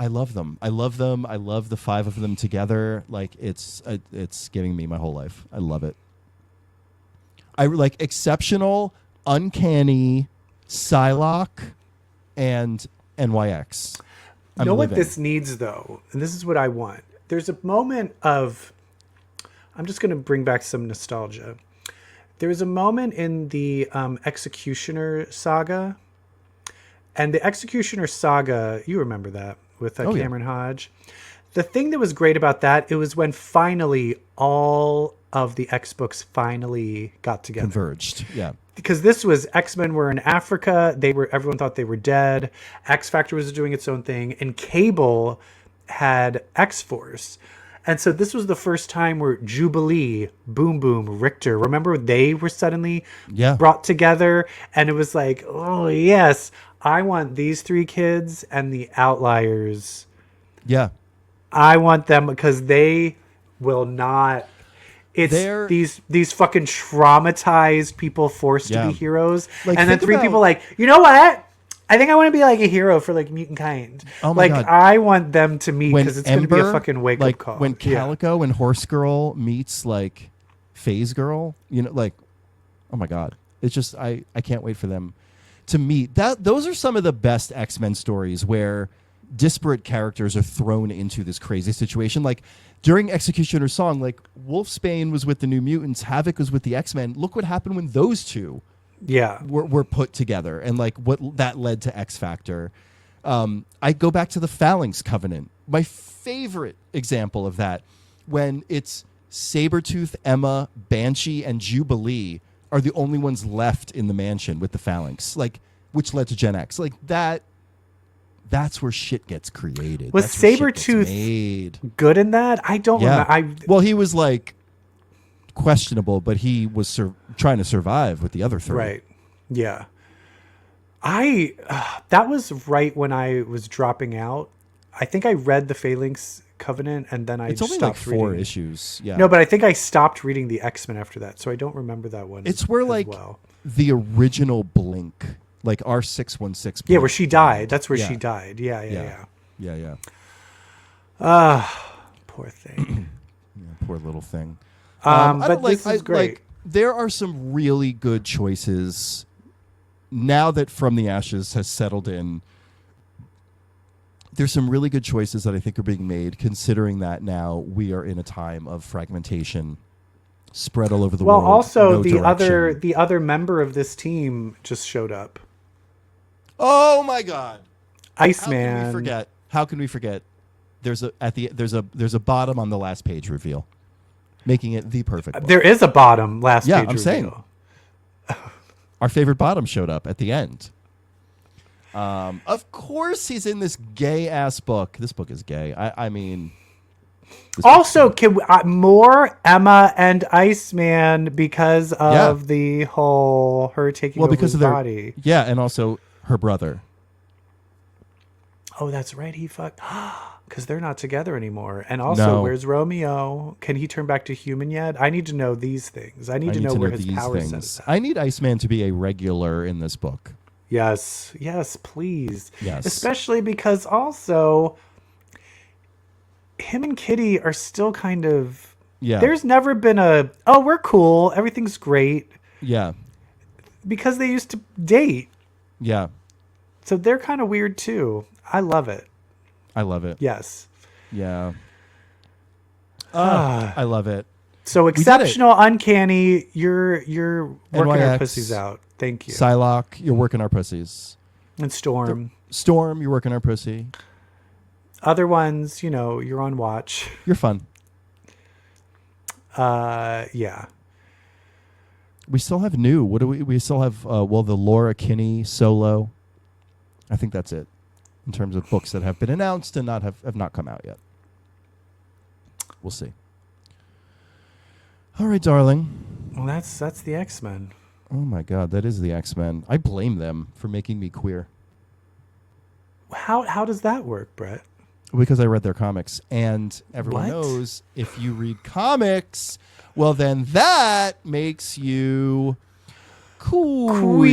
love them. I love them. I love the five of them together. Like, it's giving me my whole life. I love it. I like exceptional, uncanny, Psylocke, and NYX. You know what this needs, though? And this is what I want. There's a moment of... I'm just going to bring back some nostalgia. There was a moment in the Executioner saga. And the Executioner saga, you remember that, with Cameron Hodge. The thing that was great about that, it was when finally all of the X books finally got together. Converged, yeah. Because this was X-Men were in Africa. Everyone thought they were dead. X Factor was doing its own thing, and Cable had X-Force. And so this was the first time where Jubilee, Boom Boom, Richter, remember they were suddenly brought together, and it was like, oh yes, I want these three kids and the Outliers. Yeah. I want them because they will not... It's these fucking traumatized people forced to be heroes. Like, and then three people like, you know what? I think I want to be like a hero for like mutant kind. Oh my God. I want them to meet because it's going to be a fucking wake-up call. When Calico and Horse Girl meets like Phase Girl, you know, like, oh my God. It's just, I can't wait for them to meet. Those are some of the best X-Men stories where disparate characters are thrown into this crazy situation. Like during Executioner's Song, like Wolfsbane was with the New Mutants, Havoc was with the X-Men. Look what happened when those two were put together, and like what that led to X Factor. I go back to the Phalanx Covenant, my favorite example of that, when it's Sabretooth, Emma, Banshee, and Jubilee are the only ones left in the mansion with the Phalanx, like, which led to Gen X. Like that's where shit gets created. Was Sabretooth good in that? I don't remember. Well, he was like questionable, but he was trying to survive with the other three. Right. Yeah. That was right when I was dropping out. I think I read the Phalanx Covenant and then it's only stopped like 4 reading. issues. Yeah. No, but I think I stopped reading the X-Men after that, so I don't remember that one. It's where like the original Blink, like R616. Blink. Yeah, where she died. That's where she died. Yeah. Poor thing. Poor little thing. But this is great. Like, there are some really good choices now that From the Ashes has settled in. There's some really good choices that I think are being made, considering that now we are in a time of fragmentation spread all over the world. Well, also no the other member of this team just showed up. Oh my God, Iceman! How can we forget? There's a bottom on the last page reveal, making it the perfect book. There is a bottom last page reveal. I'm saying our favorite bottom showed up at the end. Of course he's in this gay ass book. This book is gay. I mean. Also, can we, more Emma and Iceman because of the whole her taking over his body. Yeah, and also her brother. Oh, that's right. He fucked because they're not together anymore. And also, where's Romeo? Can he turn back to human yet? I need to know these things. I need to know where his power set is at. I need Iceman to be a regular in this book. Yes, please. Yes. Especially because also him and Kitty are still kind of... Yeah. There's never been we're cool, everything's great. Yeah. Because they used to date. Yeah. So they're kind of weird too. I love it. Yeah. Yes. I love it. So exceptional, uncanny. You're working NYX, our pussies out. Thank you. Psylocke, you're working our pussies. And Storm. Storm, you're working our pussy. Other ones, you're on watch. You're fun. Yeah. We still have new. What do we still have? The Laura Kinney solo. I think that's it in terms of books that have been announced and have not come out yet. We'll see. All right, darling. Well, that's the X-Men. Oh my God, that is the X-Men. I blame them for making me queer. How does that work, Brett? Because I read their comics, and everyone knows if you read comics, well, then that makes you queer.